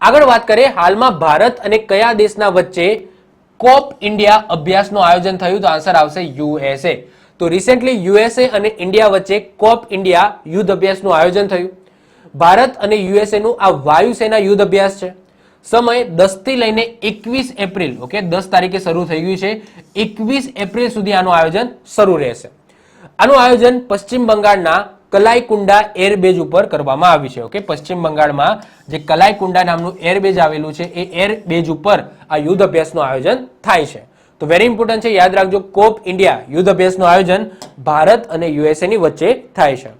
આગળ વાત કરીએ હાલમાં ભારત અને કયા દેશના વચ્ચે કોપ ઇન્ડિયા અભ્યાસનું આયોજન થયું, તો આન્સર આવશે યુએસએ. તો રિસેન્ટલી યુએસએ અને ઇન્ડિયા વચ્ચે કોપ ઇન્ડિયા યુદ્ધ અભ્યાસનું આયોજન થયું. ભારત અને યુએસએ નું આ વાયુસેના યુદ્ધ અભ્યાસ છે. સમય 10 થી લઈને 21 એપ્રિલ, ઓકે, 10 તારીખે શરૂ થઈ ગયું છે, 21 એપ્રિલ સુધી આનું આયોજન શરૂ રહેશે. આનું આયોજન પશ્ચિમ બંગાળના કલાઈકુંડા એરબેઝ ઉપર કરવામાં આવ્યું છે. ઓકે, પશ્ચિમ બંગાળમાં જે કલાઈકુંડા નામનું એરબેઝ આવેલું છે, એ એરબેઝ ઉપર આ યુદ્ધ અભ્યાસનું આયોજન થાય છે. તો વેરી ઇમ્પોર્ટન્ટ છે, યાદ રાખજો, કોપ ઇન્ડિયા યુદ્ધ અભ્યાસનું આયોજન ભારત અને યુએસએ ની વચ્ચે થાય છે.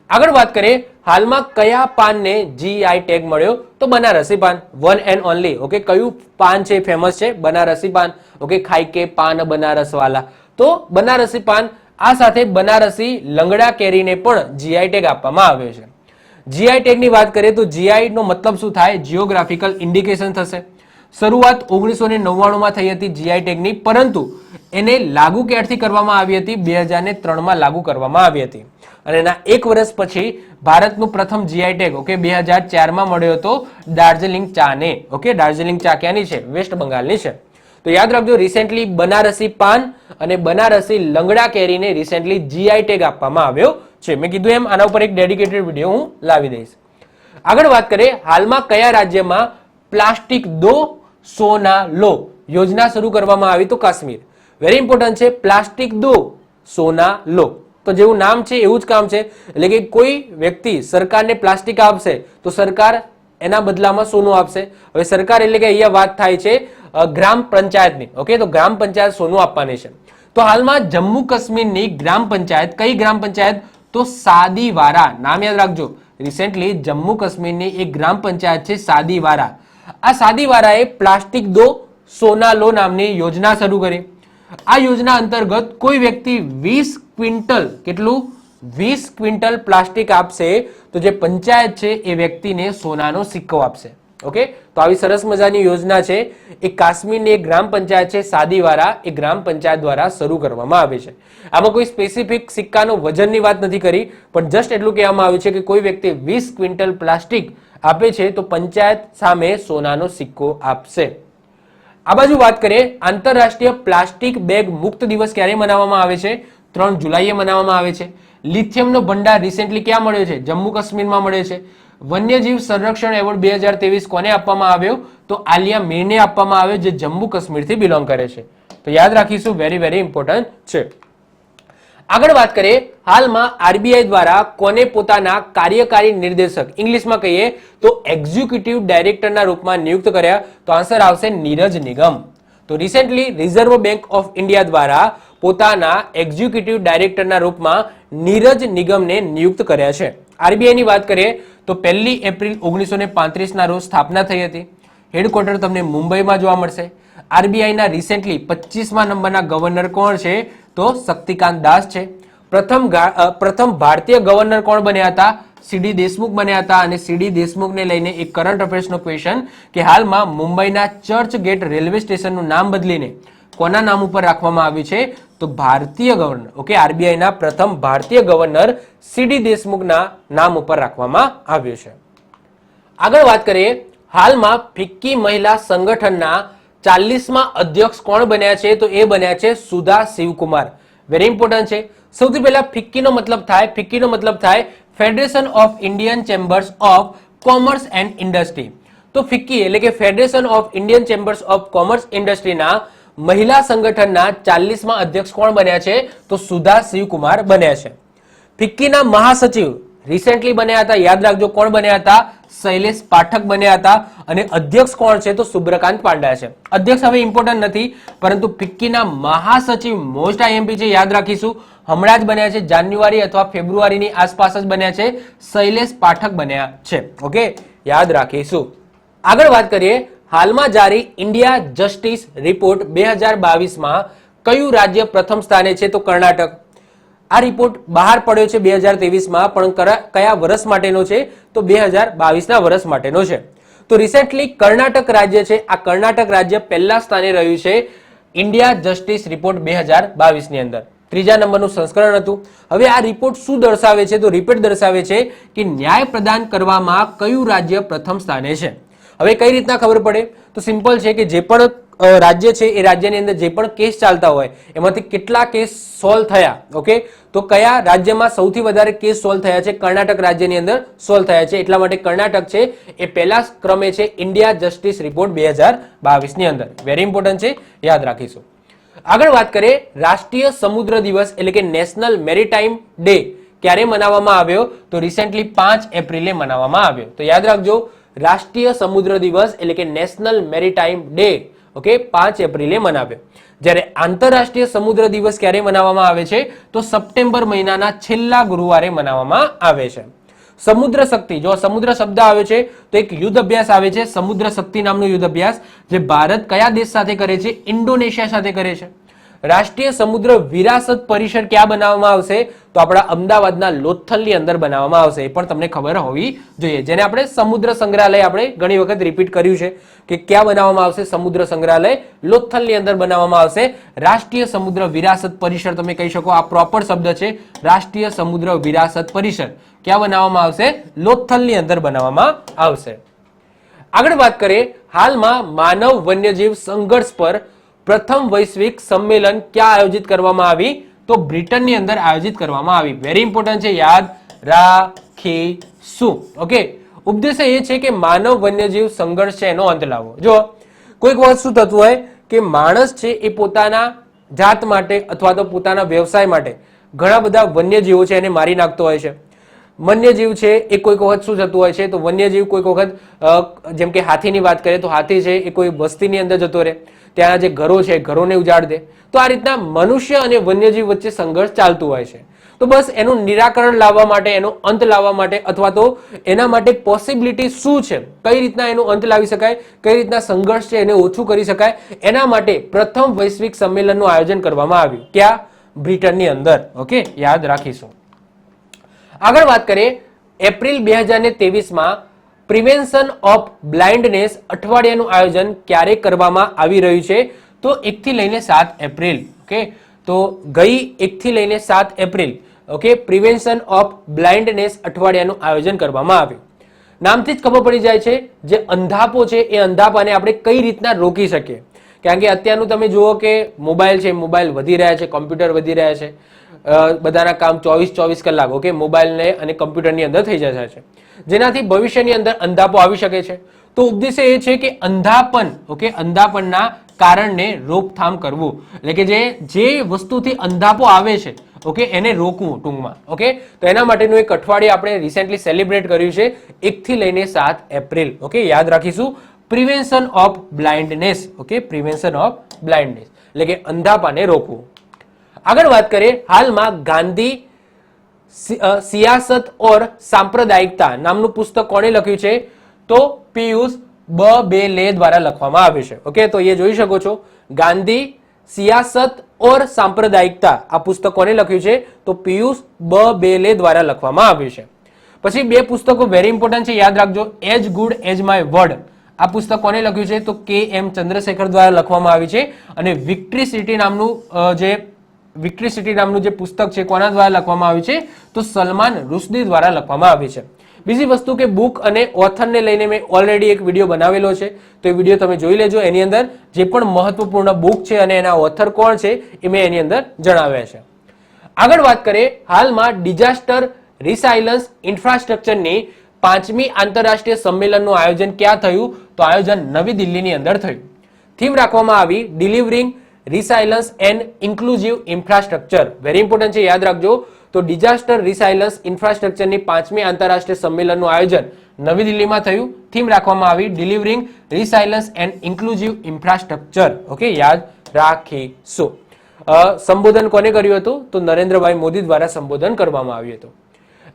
આગળ વાત કરીએ હાલમાં કયા પાનને જીઆઈ ટેગ મળ્યો, તો બનારસી પાન, વન એન્ડ ઓનલી. ઓકે, કયું પાન છે ફેમસ છે? બનારસી પાન. ઓકે, ખાઈ કે પાન બનારસ વાલા. તો બનારસી પાન, આ સાથે બનારસી લંગડા કેરીને પણ જીઆઈ ટેગ આપવામાં આવ્યો છે. જીઆઈ ટેગની વાત કરીએ તો જીઆઈ નો મતલબ શું થાય? જીઓગ્રાફિકલ ઇન્ડિકેશન થશે. શરૂઆત 1999 માં થઈ હતી જીઆઈ ટેગની, પરંતુ એને લાગુ ક્યારથી કરવામાં આવી હતી? 2003 માં લાગુ કરવામાં આવી હતી. અને એના એક વર્ષ પછી ભારતનું પ્રથમ જીઆઈ ટેગ, ઓકે, 2004 માં મળ્યો હતો દાર્જિલિંગ ચાને. ઓકે, દાર્જિલિંગ ચા ક્યાંની છે? વેસ્ટ બંગાળની છે. તો યાદ રાખજો, રિસેન્ટલી બનારસી પાન અને બનારસી લંગડા કેરીને રિસેન્ટલી જીઆઈ ટેગ આપવામાં આવ્યો છે. મેં કીધું એમ આના ઉપર એક ડેડિકેટેડ વિડીયો હું લાવી દઈશ. આગળ વાત કરીએ હાલમાં કયા રાજ્યમાં પ્લાસ્ટિક દો સોના લો યોજના શરૂ કરવામાં આવી, તો કાશ્મીર. વેરી ઇમ્પોર્ટન્ટ છે, પ્લાસ્ટિક દો સોના લો. તો જેવું નામ છે એવું જ કામ છે. એટલે કે કોઈ વ્યક્તિ સરકારને પ્લાસ્ટિક આપશે તો સરકાર એના બદલામાં સોનું આપશે. હવે સરકાર એટલે કે અહીંયા વાત થાય છે ગ્રામ પંચાયતની. ઓકે, તો ગ્રામ પંચાયત સોનું આપવાની છે. તો હાલમાં જમ્મુ કાશ્મીરની ગ્રામ પંચાયત, કઈ ગ્રામ પંચાયત? તો સાદીવારા. નામ યાદ રાખજો, રિસેન્ટલી જમ્મુ કાશ્મીરની એક ગ્રામ પંચાયત છે સાદીવારા. આ સાદીવારાએ પ્લાસ્ટિક દો સોના લો નામની યોજના શરૂ કરી. આ યોજના અંતર્ગત કોઈ વ્યક્તિ 20 ક્વિન્ટલ, કેટલું? 20 ક્વિન્ટલ પ્લાસ્ટિક આપશે તો જે પંચાયત છે એ વ્યક્તિને સોનાનો સિક્કો આપશે. ઓકે, તો આવી સરસ મજાની યોજના છે. એ કાશ્મીરની એક ગ્રામ પંચાયત છે સાદીવારા, એ ગ્રામ પંચાયત દ્વારા શરૂ કરવામાં આવી છે. આમાં કોઈ સ્પેસિફિક સિક્કાનો વજનની વાત નથી કરી, પણ જસ્ટ એટલું કહેવામાં આવ્યું છે કે કોઈ વ્યક્તિ 20 ક્વિન્ટલ પ્લાસ્ટિક આપે છે તો પંચાયત સામે સોનાનો સિક્કો આપશે. આ બાજુ વાત કરીએ આંતરરાષ્ટ્રીય પ્લાસ્ટિક બેગ મુક્ત દિવસ ક્યારે મનાવવામાં આવે છે? 3 જુલાઈએ મનાવવામાં આવે છે. લિથિયમનો ભંડાર રિસેન્ટલી ક્યાં મળ્યો છે? જમ્મુ કાશ્મીરમાં મળ્યો છે. વન્યજીવ સંરક્ષણ એવોર્ડ 2023 કોને આપવામાં આવ્યો? તો આલિયા મીરને આપવામાં આવ્યો, જે જમ્મુ કાશ્મીરથી બિલોંગ કરે છે. તો યાદ રાખીશું, વેરી વેરી ઇમ્પોર્ટન્ટ છે. આગળ વાત કરીએ હાલમાં આરબીઆઈ દ્વારા કોને પોતાના કાર્યકારી નિર્દેશક, ઇંગ્લિશમાં કહીએ તો એક્ઝિક્યુટિવ ડાયરેક્ટરના રૂપમાં નિયુક્ત કર્યા? તો આન્સર આવશે નીરજ નિગમ. તો recently reserve bank of India દ્વારા પોતાના એક્ઝિક્યુટિવ ડાયરેક્ટરના રૂપમાં નીરજ નિગમને નિયુક્ત કર્યા છે. આરબીઆઈની વાત કરીએ તો 1 એપ્રિલ 1935 ના રોજ સ્થાપના થઈ હતી. હેડક્વાર્ટર તમને મુંબઈમાં જોવા મળશે. આરબીઆઈના રિસેન્ટલી 25મા નંબરના ગવર્નર કોણ છે? તો શક્તિકાંત દાસ છે. પ્રથમ ભારતીય ગવર્નર કોણ બન્યા હતા? સીડી દેશમુખ બન્યા હતા. અને સીડી દેશમુખને લઈને એક કરંટ અફેર્સનો ક્વેશ્ચન કે હાલમાં મુંબઈના ચર્ચ ગેટ રેલવે સ્ટેશનનું નામ બદલીને કોના નામ ઉપર રાખવામાં આવ્યું છે? તો ભારતીય ગવર્નર, ઓકે, આરબીઆઈના પ્રથમ ભારતીય ગવર્નર સીડી દેશમુખના નામ ઉપર રાખવામાં આવ્યું છે. આગળ વાત કરીએ હાલમાં ફિક્કી મહિલા સંગઠનના 40મા અધ્યક્ષ કોણ બન્યા છે? તો એ બન્યા છે સુધા શિવકુમાર. વેરી ઇમ્પોર્ટન્ટ છે. સૌથી પહેલા ફિક્કીનો મતલબ થાય federation of Indian chambers of commerce and industry. તો ફિક્કી એટલે કે federation of Indian chambers of commerce ઇન્ડસ્ટ્રીના મહિલા સંગઠનના 40મા અધ્યક્ષ કોણ બન્યા છે? તો સુધા શિવકુમાર બન્યા છે. ફિક્કીના મહાસચિવ રિસેન્ટલી બન્યા હતા, યાદ રાખજો કોણ બન્યા હતા? શૈલેષ પાઠક બન્યા હતા. અને અધ્યક્ષ કોણ છે? તો સુબ્રકાંત પાંડ્યા છે. અધ્યક્ષ હવે ઇમ્પોર્ટન્ટ નથી, પરંતુ ફિક્કીના મહાસચિવ મોસ્ટ આઈએમપી છે, યાદ રાખીશું. હમણાં જ બન્યા છે, જાન્યુઆરી અથવા ફેબ્રુઆરીની આસપાસ જ બન્યા છે. શૈલેષ પાઠક બન્યા છે. ઓકે, યાદ રાખીશું. આગળ વાત કરીએ, હાલમાં જારી ઇન્ડિયા જસ્ટિસ રિપોર્ટ 2022માં કયું રાજ્ય પ્રથમ સ્થાને છે? તો કર્ણાટક. આ રિપોર્ટ બહાર પડ્યો છે 2023માં, પણ કયા વર્ષ માટેનો છે? તો 2022ના વર્ષ માટેનો છે. તો રિસેન્ટલી કર્ણાટક રાજ્ય છે, આ કર્ણાટક રાજ્ય પહેલા સ્થાને રહ્યું છે ઇન્ડિયા જસ્ટિસ રિપોર્ટ 2022ની અંદર. ત્રીજા નંબરનું સંસ્કરણ હતું. હવે આ રિપોર્ટ શું દર્શાવે છે? તો રિપોર્ટ દર્શાવે છે કે ન્યાય પ્રદાન કરવામાં કયું રાજ્ય પ્રથમ સ્થાને છે. હવે કઈ રીતના ખબર પડે? તો સિમ્પલ છે કે જે પણ રાજ્ય છે એ રાજ્યની અંદર જે પણ કેસ ચાલતા હોય એમાંથી કેટલા કેસ સોલ્વ થયા, ઓકે, તો કયા રાજ્યમાં સૌથી વધારે કેસ સોલ્વ થયા છે? કર્ણાટક રાજ્યની અંદર સોલ્વ થયા છે. એટલા માટે કર્ણાટક છે એ પહેલા ક્રમે છે ઇન્ડિયા જસ્ટિસ રિપોર્ટ 2022ની અંદર. વેરી ઇમ્પોર્ટન્ટ છે, યાદ રાખીશું. આગળ વાત કરીએ, રાષ્ટ્રીય સમુદ્ર દિવસ એટલે કે નેશનલ મેરીટાઈમ ડે ક્યારે મનાવવામાં આવ્યો? તો રિસેન્ટલી 5 એપ્રિલે મનાવવામાં આવ્યો. તો યાદ રાખજો, રાષ્ટ્રીય સમુદ્ર દિવસ એટલે કે નેશનલ મેરીટાઈમ ડે, ઓકે, 5 એપ્રિલે મનાવ્યો. જ્યારે આંતરરાષ્ટ્રીય સમુદ્ર દિવસ ક્યારે મનાવવામાં આવે છે? તો સપ્ટેમ્બર મહિનાના છેલ્લા ગુરુવારે મનાવવામાં આવે છે. સમુદ્ર શક્તિ, જો સમુદ્ર શબ્દ આવે છે તો એક યુદ્ધ અભ્યાસ આવે છે, સમુદ્ર શક્તિ નામનો યુદ્ધ અભ્યાસ, જે ભારત કયા દેશ સાથે કરે છે? ઇન્ડોનેશિયા સાથે કરે છે. રાષ્ટ્રીય સમુદ્ર વિરાસત પરિષદ ક્યાં બનાવવામાં આવશે? તો આપણા અમદાવાદના લોથલની અંદર બનાવવામાં આવશે. એ પણ તમને ખબર હોવી જોઈએ, જેને આપણે સમુદ્ર સંગ્રહાલય આપણે ઘણી વખત રિપીટ કર્યું છે કે ક્યાં બનાવવામાં આવશે? સમુદ્ર સંગ્રહાલય લોથલની અંદર બનાવવામાં આવશે. રાષ્ટ્રીય સમુદ્ર વિરાસત પરિષદ તમે કહી શકો, આ પ્રોપર શબ્દ છે, રાષ્ટ્રીય સમુદ્ર વિરાસત પરિષદ ક્યાં બનાવવામાં આવશે? લોથલની અંદર બનાવવામાં આવશે. આગળ વાત કરીએ, હાલમાં માનવ વન્યજીવ સંઘર્ષ પર પ્રથમ વૈશ્વિક સંમેલન ક્યાં આયોજિત કરવામાં આવી? તો બ્રિટનની અંદર આયોજિત કરવામાં આવી. વેરી ઇમ્પોર્ટન્ટ છે, યાદ રાખીશું. ઓકે, ઉદ્દેશ્ય એ છે કે માનવ વન્યજીવ સંઘર્ષ છે એનો અંત લાવવો. જો કોઈક વખત શું થતું હોય કે માણસ છે એ પોતાના જાત માટે અથવા તો પોતાના વ્યવસાય માટે ઘણા બધા વન્યજીવો છે એને મારી નાખતો હોય છે. વન્યજીવ છે એ કોઈક વખત શું થતું હોય છે? તો વન્યજીવ કોઈક વખત જેમ કે હાથીની વાત કરીએ તો હાથી છે એ કોઈ વસ્તીની અંદર જતો રહે, ત્યાંના જે ઘરો છે ઘરોને ઉજાડ દે. તો આ રીતના મનુષ્ય અને વન્યજીવ વચ્ચે સંઘર્ષ ચાલતું હોય છે. તો બસ એનું નિરાકરણ લાવવા માટે, એનો અંત લાવવા માટે, અથવા તો એના માટે પોસિબિલિટી શું છે, કઈ રીતના એનો અંત લાવી શકાય, કઈ રીતના સંઘર્ષ છે એને ઓછું કરી શકાય, એના માટે પ્રથમ વૈશ્વિક સંમેલનનું આયોજન કરવામાં આવ્યું. ક્યાં? બ્રિટનની અંદર. ઓકે, યાદ રાખીશું. આગળ વાત કરીએ, એપ્રિલ 2023માં પ્રિવેન્શન ઓફ બ્લાઇન્ડનેસ અઠવાડિયાનું આયોજન ક્યારે કરવામાં આવી રહ્યું છે? તો 1 થી લઈને 7 એપ્રિલ. ઓકે, તો ગઈ 1 થી લઈને 7 April, okay, prevention of blindness અઠવાડિયાનું આયોજન કરવામાં આવ્યું. નામથી જ ખબર પડી જાય છે, જે અંધાપો છે એ અંધાપાને આપણે કઈ રીતના રોકી શકીએ. કારણ કે અત્યારનું તમે જુઓ કે મોબાઈલ છે, મોબાઈલ વધી રહ્યા છે, કોમ્પ્યુટર વધી રહ્યા છે, બધાના કામ 24 કલાક, ઓકે, મોબાઈલને અને કમ્પ્યુટરની અંદર થઈ જશે છે, જેનાથી ભવિષ્યની અંદર અંધાપો આવી શકે છે. તો ઉદ્દેશ્ય એ છે કે અંધાપન, ઓકે, અંધાપનના કારણને રોકથામ કરવું, એટલે કે જે વસ્તુથી અંધાપો આવે છે, ઓકે, એને રોકવું ટૂંકમાં. ઓકે, તો એના માટેનું એક અઠવાડિયું આપણે રિસેન્ટલી સેલિબ્રેટ કર્યું છે 1 થી લઈને 7 એપ્રિલ. ઓકે, યાદ રાખીશું, prevention of blindness. Okay, prevention of blindness એટલે કે અંધાપાને રોકવું. આગળ વાત કરીએ, હાલમાં ગાંધી સિયાસત ઓર સાંપ્રદાયિકતા નામનું પુસ્તક કોણે લખ્યું છે? તો પિયુષ બબેલે દ્વારા લખવામાં આવ્યું છે. ઓકે, તો એ જોઈ શકો છો, ગાંધી સિયાસત ઓર સાંપ્રદાયિકતા, આ પુસ્તક કોને લખ્યું છે? તો પિયુષ બબેલે દ્વારા લખવામાં આવ્યું છે. પછી બે પુસ્તકો વેરી ઇમ્પોર્ટન્ટ છે, યાદ રાખજો. એજ ગુડ એજ માય વર્ડ, આ પુસ્તક કોને લખ્યું છે? તો KM ચંદ્રશેખર દ્વારા લખવામાં આવી છે. અને વિક્ટરી સિટી નામનું જે પુસ્તક છે કોના દ્વારા લખવામાં આવ્યું છે? તો સલમાન રુશ્દી દ્વારા લખવામાં આવી છે. બીજી વસ્તુ કે બુક અને ઓથરને લઈને મેં ઓલરેડી એક વિડીયો બનાવેલો છે, તો એ વિડીયો તમે જોઈ લેજો. એની અંદર જે પણ મહત્વપૂર્ણ બુક છે અને એના ઓથર કોણ છે એ મેં એની અંદર જણાવ્યા છે. આગળ વાત કરીએ, હાલમાં ડિઝાસ્ટર રિસાયલન્સ ઇન્ફ્રાસ્ટ્રક્ચરની 5મી આંતરરાષ્ટ્રીય સંમેલનનું આયોજન ક્યાં થયું? તો આયોજન નવી દિલ્હીની અંદર થયું. થીમ રાખવામાં આવી delivering resilience and inclusive infrastructure. Very important છે, યાદ રાખજો. તો ડિઝાસ્ટર રિસાયલન્સ ઇન્ફ્રાસ્ટ્રક્ચરની 5મી આંતરરાષ્ટ્રીય સંમેલનનું આયોજન નવી દિલ્હીમાં થયું. થીમ રાખવામાં આવી delivering resilience and inclusive infrastructure. Okay, યાદ રાખીશું. સંબોધન કોને કર્યું હતું? તો નરેન્દ્રભાઈ મોદી દ્વારા સંબોધન કરવામાં આવ્યું હતું.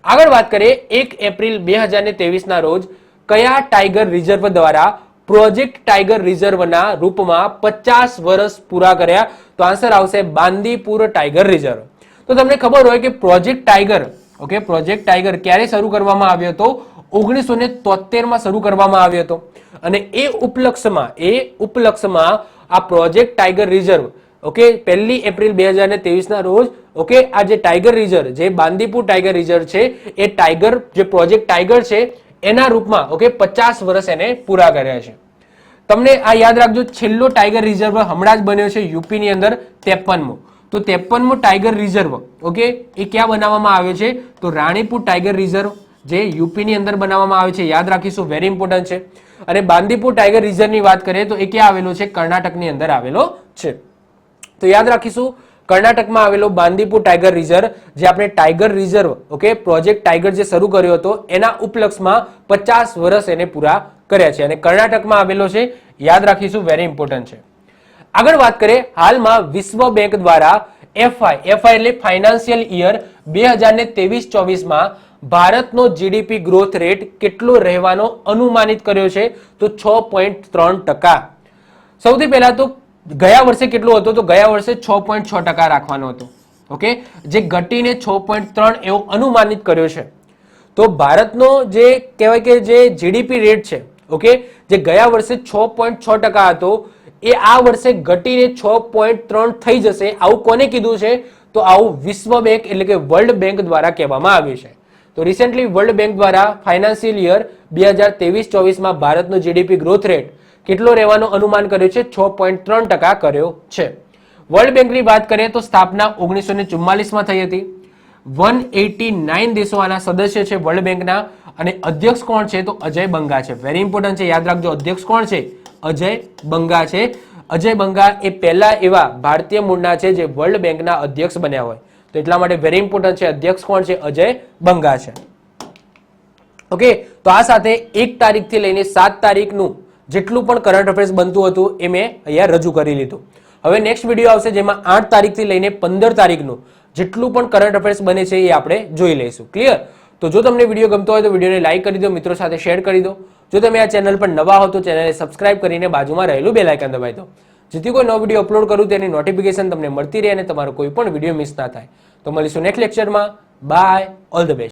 આગળ વાત કરીએ, 1 એપ્રિલ 2023ના રોજ કયા ટાઈગર રિઝર્વ દ્વારા પ્રોજેક્ટ ટાઈગર રિઝર્વના રૂપમાં 50 વર્ષ પૂરા કર્યા? તો આન્સર આવશે બાંદીપુર ટાઈગર રિઝર્વ. તો તમને ખબર હોય કે project tiger, okay, project tiger ક્યારે શરૂ કરવામાં આવ્યો હતો? 1973 શરૂ કરવામાં આવ્યો હતો. અને એ ઉપલક્ષમાં આ project tiger reserve, okay, 1 April 2023 ના રોજ, ઓકે, આ જે ટાઈગર રિઝર્વ, જે બાંદીપુર ટાઈગર રિઝર્વ છે, એ ટાઈગર, જે પ્રોજેક્ટ ટાઈગર છે એના રૂપમાં, ઓકે, 50 વર્ષ એને પૂરા કર્યા છે. તમને આ યાદ રાખજો, છેલ્લો ટાઈગર રિઝર્વ હમણાં જ બન્યો છે યુપી ની અંદર, 53મો. તો 53મો ટાઈગર રિઝર્વ, ઓકે, એ ક્યાં બનાવવામાં આવ્યો છે? તો રાણીપુર ટાઈગર રિઝર્વ, જે યુપી ની અંદર બનાવવામાં આવે છે. યાદ રાખીશું, વેરી ઇમ્પોર્ટન્ટ છે. અને બાંદીપુર ટાઈગર રિઝર્વ ની વાત કરીએ તો એ ક્યાં આવેલો છે? કર્ણાટકની અંદર આવેલો છે. તો યાદ રાખીશું, કર્ણાટકમાં આવેલો બાંદીપુર ટાઈગર રિઝર્વ, જે આપણે tiger reserve, okay, project tiger જે શરૂ કર્યો હતો એના ઉપલક્ષમાં 50 વર્ષ એને પૂરા કર્યા છે અને કર્ણાટકમાં આવેલો છે. યાદ રાખીશું, વેરી ઇમ્પોર્ટન્ટ છે. આગળ વાત કરીએ, હાલમાં વિશ્વ બેંક દ્વારા એફઆઈ એટલે ફાઇનાન્શિયલ યર 2023-24માં ભારતનો જીડીપી ગ્રોથ રેટ કેટલો રહેવાનો અનુમાનિત કર્યો છે? તો 6.3%. સૌથી પહેલા તો ગયા વર્ષે કેટલો હતો? તો ગયા વર્ષે 6.6% રાખવાનો હતો, ઓકે, જે ઘટીને 6.3 એવો અનુમાનિત કર્યો છે. તો ભારતનો જે કહેવાય કે જે જીડીપી રેટ છે, ઓકે, જે ગયા વર્ષે 6.6% હતો, એ આ વર્ષે ઘટીને 6.3 થઈ જશે. આવું કોને કીધું છે? તો આવું વિશ્વ બેંક એટલે કે વર્લ્ડ બેંક દ્વારા કહેવામાં આવ્યું છે. તો રિસેન્ટલી વર્લ્ડ બેંક દ્વારા ફાઇનાન્શિયલ યર 2023-24માં ભારતનો જીડીપી ગ્રોથ રેટ કેટલો રહેવાનો અનુમાન કર્યો છે? 6.3% કર્યો છે. વર્લ્ડ બેંકની વાત કરીએ તો સ્થાપના 1944માં થઈ હતી. 189 દેશો આના સદસ્ય છે વર્લ્ડ બેંકના. અને અધ્યક્ષ કોણ છે? તો અજય બંગા છે. વેરી ઇમ્પોર્ટન્ટ છે, યાદ રાખજો, અધ્યક્ષ કોણ છે? અજય બંગા છે. અજય બંગા એ પહેલા એવા ભારતીય મૂળના છે જે વર્લ્ડ બેંકના અધ્યક્ષ બન્યા હોય. તો એટલા માટે વેરી ઇમ્પોર્ટન્ટ છે, અધ્યક્ષ કોણ છે? અજય બંગા છે. ઓકે, તો આ સાથે 1 તારીખથી લઈને 7 તારીખનું જેટલું પણ કરંટ અફેર્સ બનતું હતું એ મેં અહીંયા રજૂ કરી લીધું. હવે નેક્સ્ટ વિડીયો આવશે જેમાં 8 તારીખથી લઈને 15 તારીખનું જેટલું પણ કરંટ અફેર્સ બને છે એ આપણે જોઈ લઈશું. ક્લિયર? તો જો તમને વિડીયો ગમતો હોય તો વિડીયોને લાઈક કરી દો, મિત્રો સાથે શેર કરી દો. જો તમે આ ચેનલ પર નવા હો તો ચેનલને સબસ્ક્રાઇબ કરીને બાજુમાં રહેલું બેલ આઇકન દબાવી દો, જેથી કોઈ નવો વિડીયો અપલોડ કરું તેની નોટિફિકેશન તમને મળતી રહે અને તમારો કોઈ પણ વિડીયો મિસ ના થાય. તો મળીશું નેક્સ્ટ લેક્ચરમાં. Bye, all the best.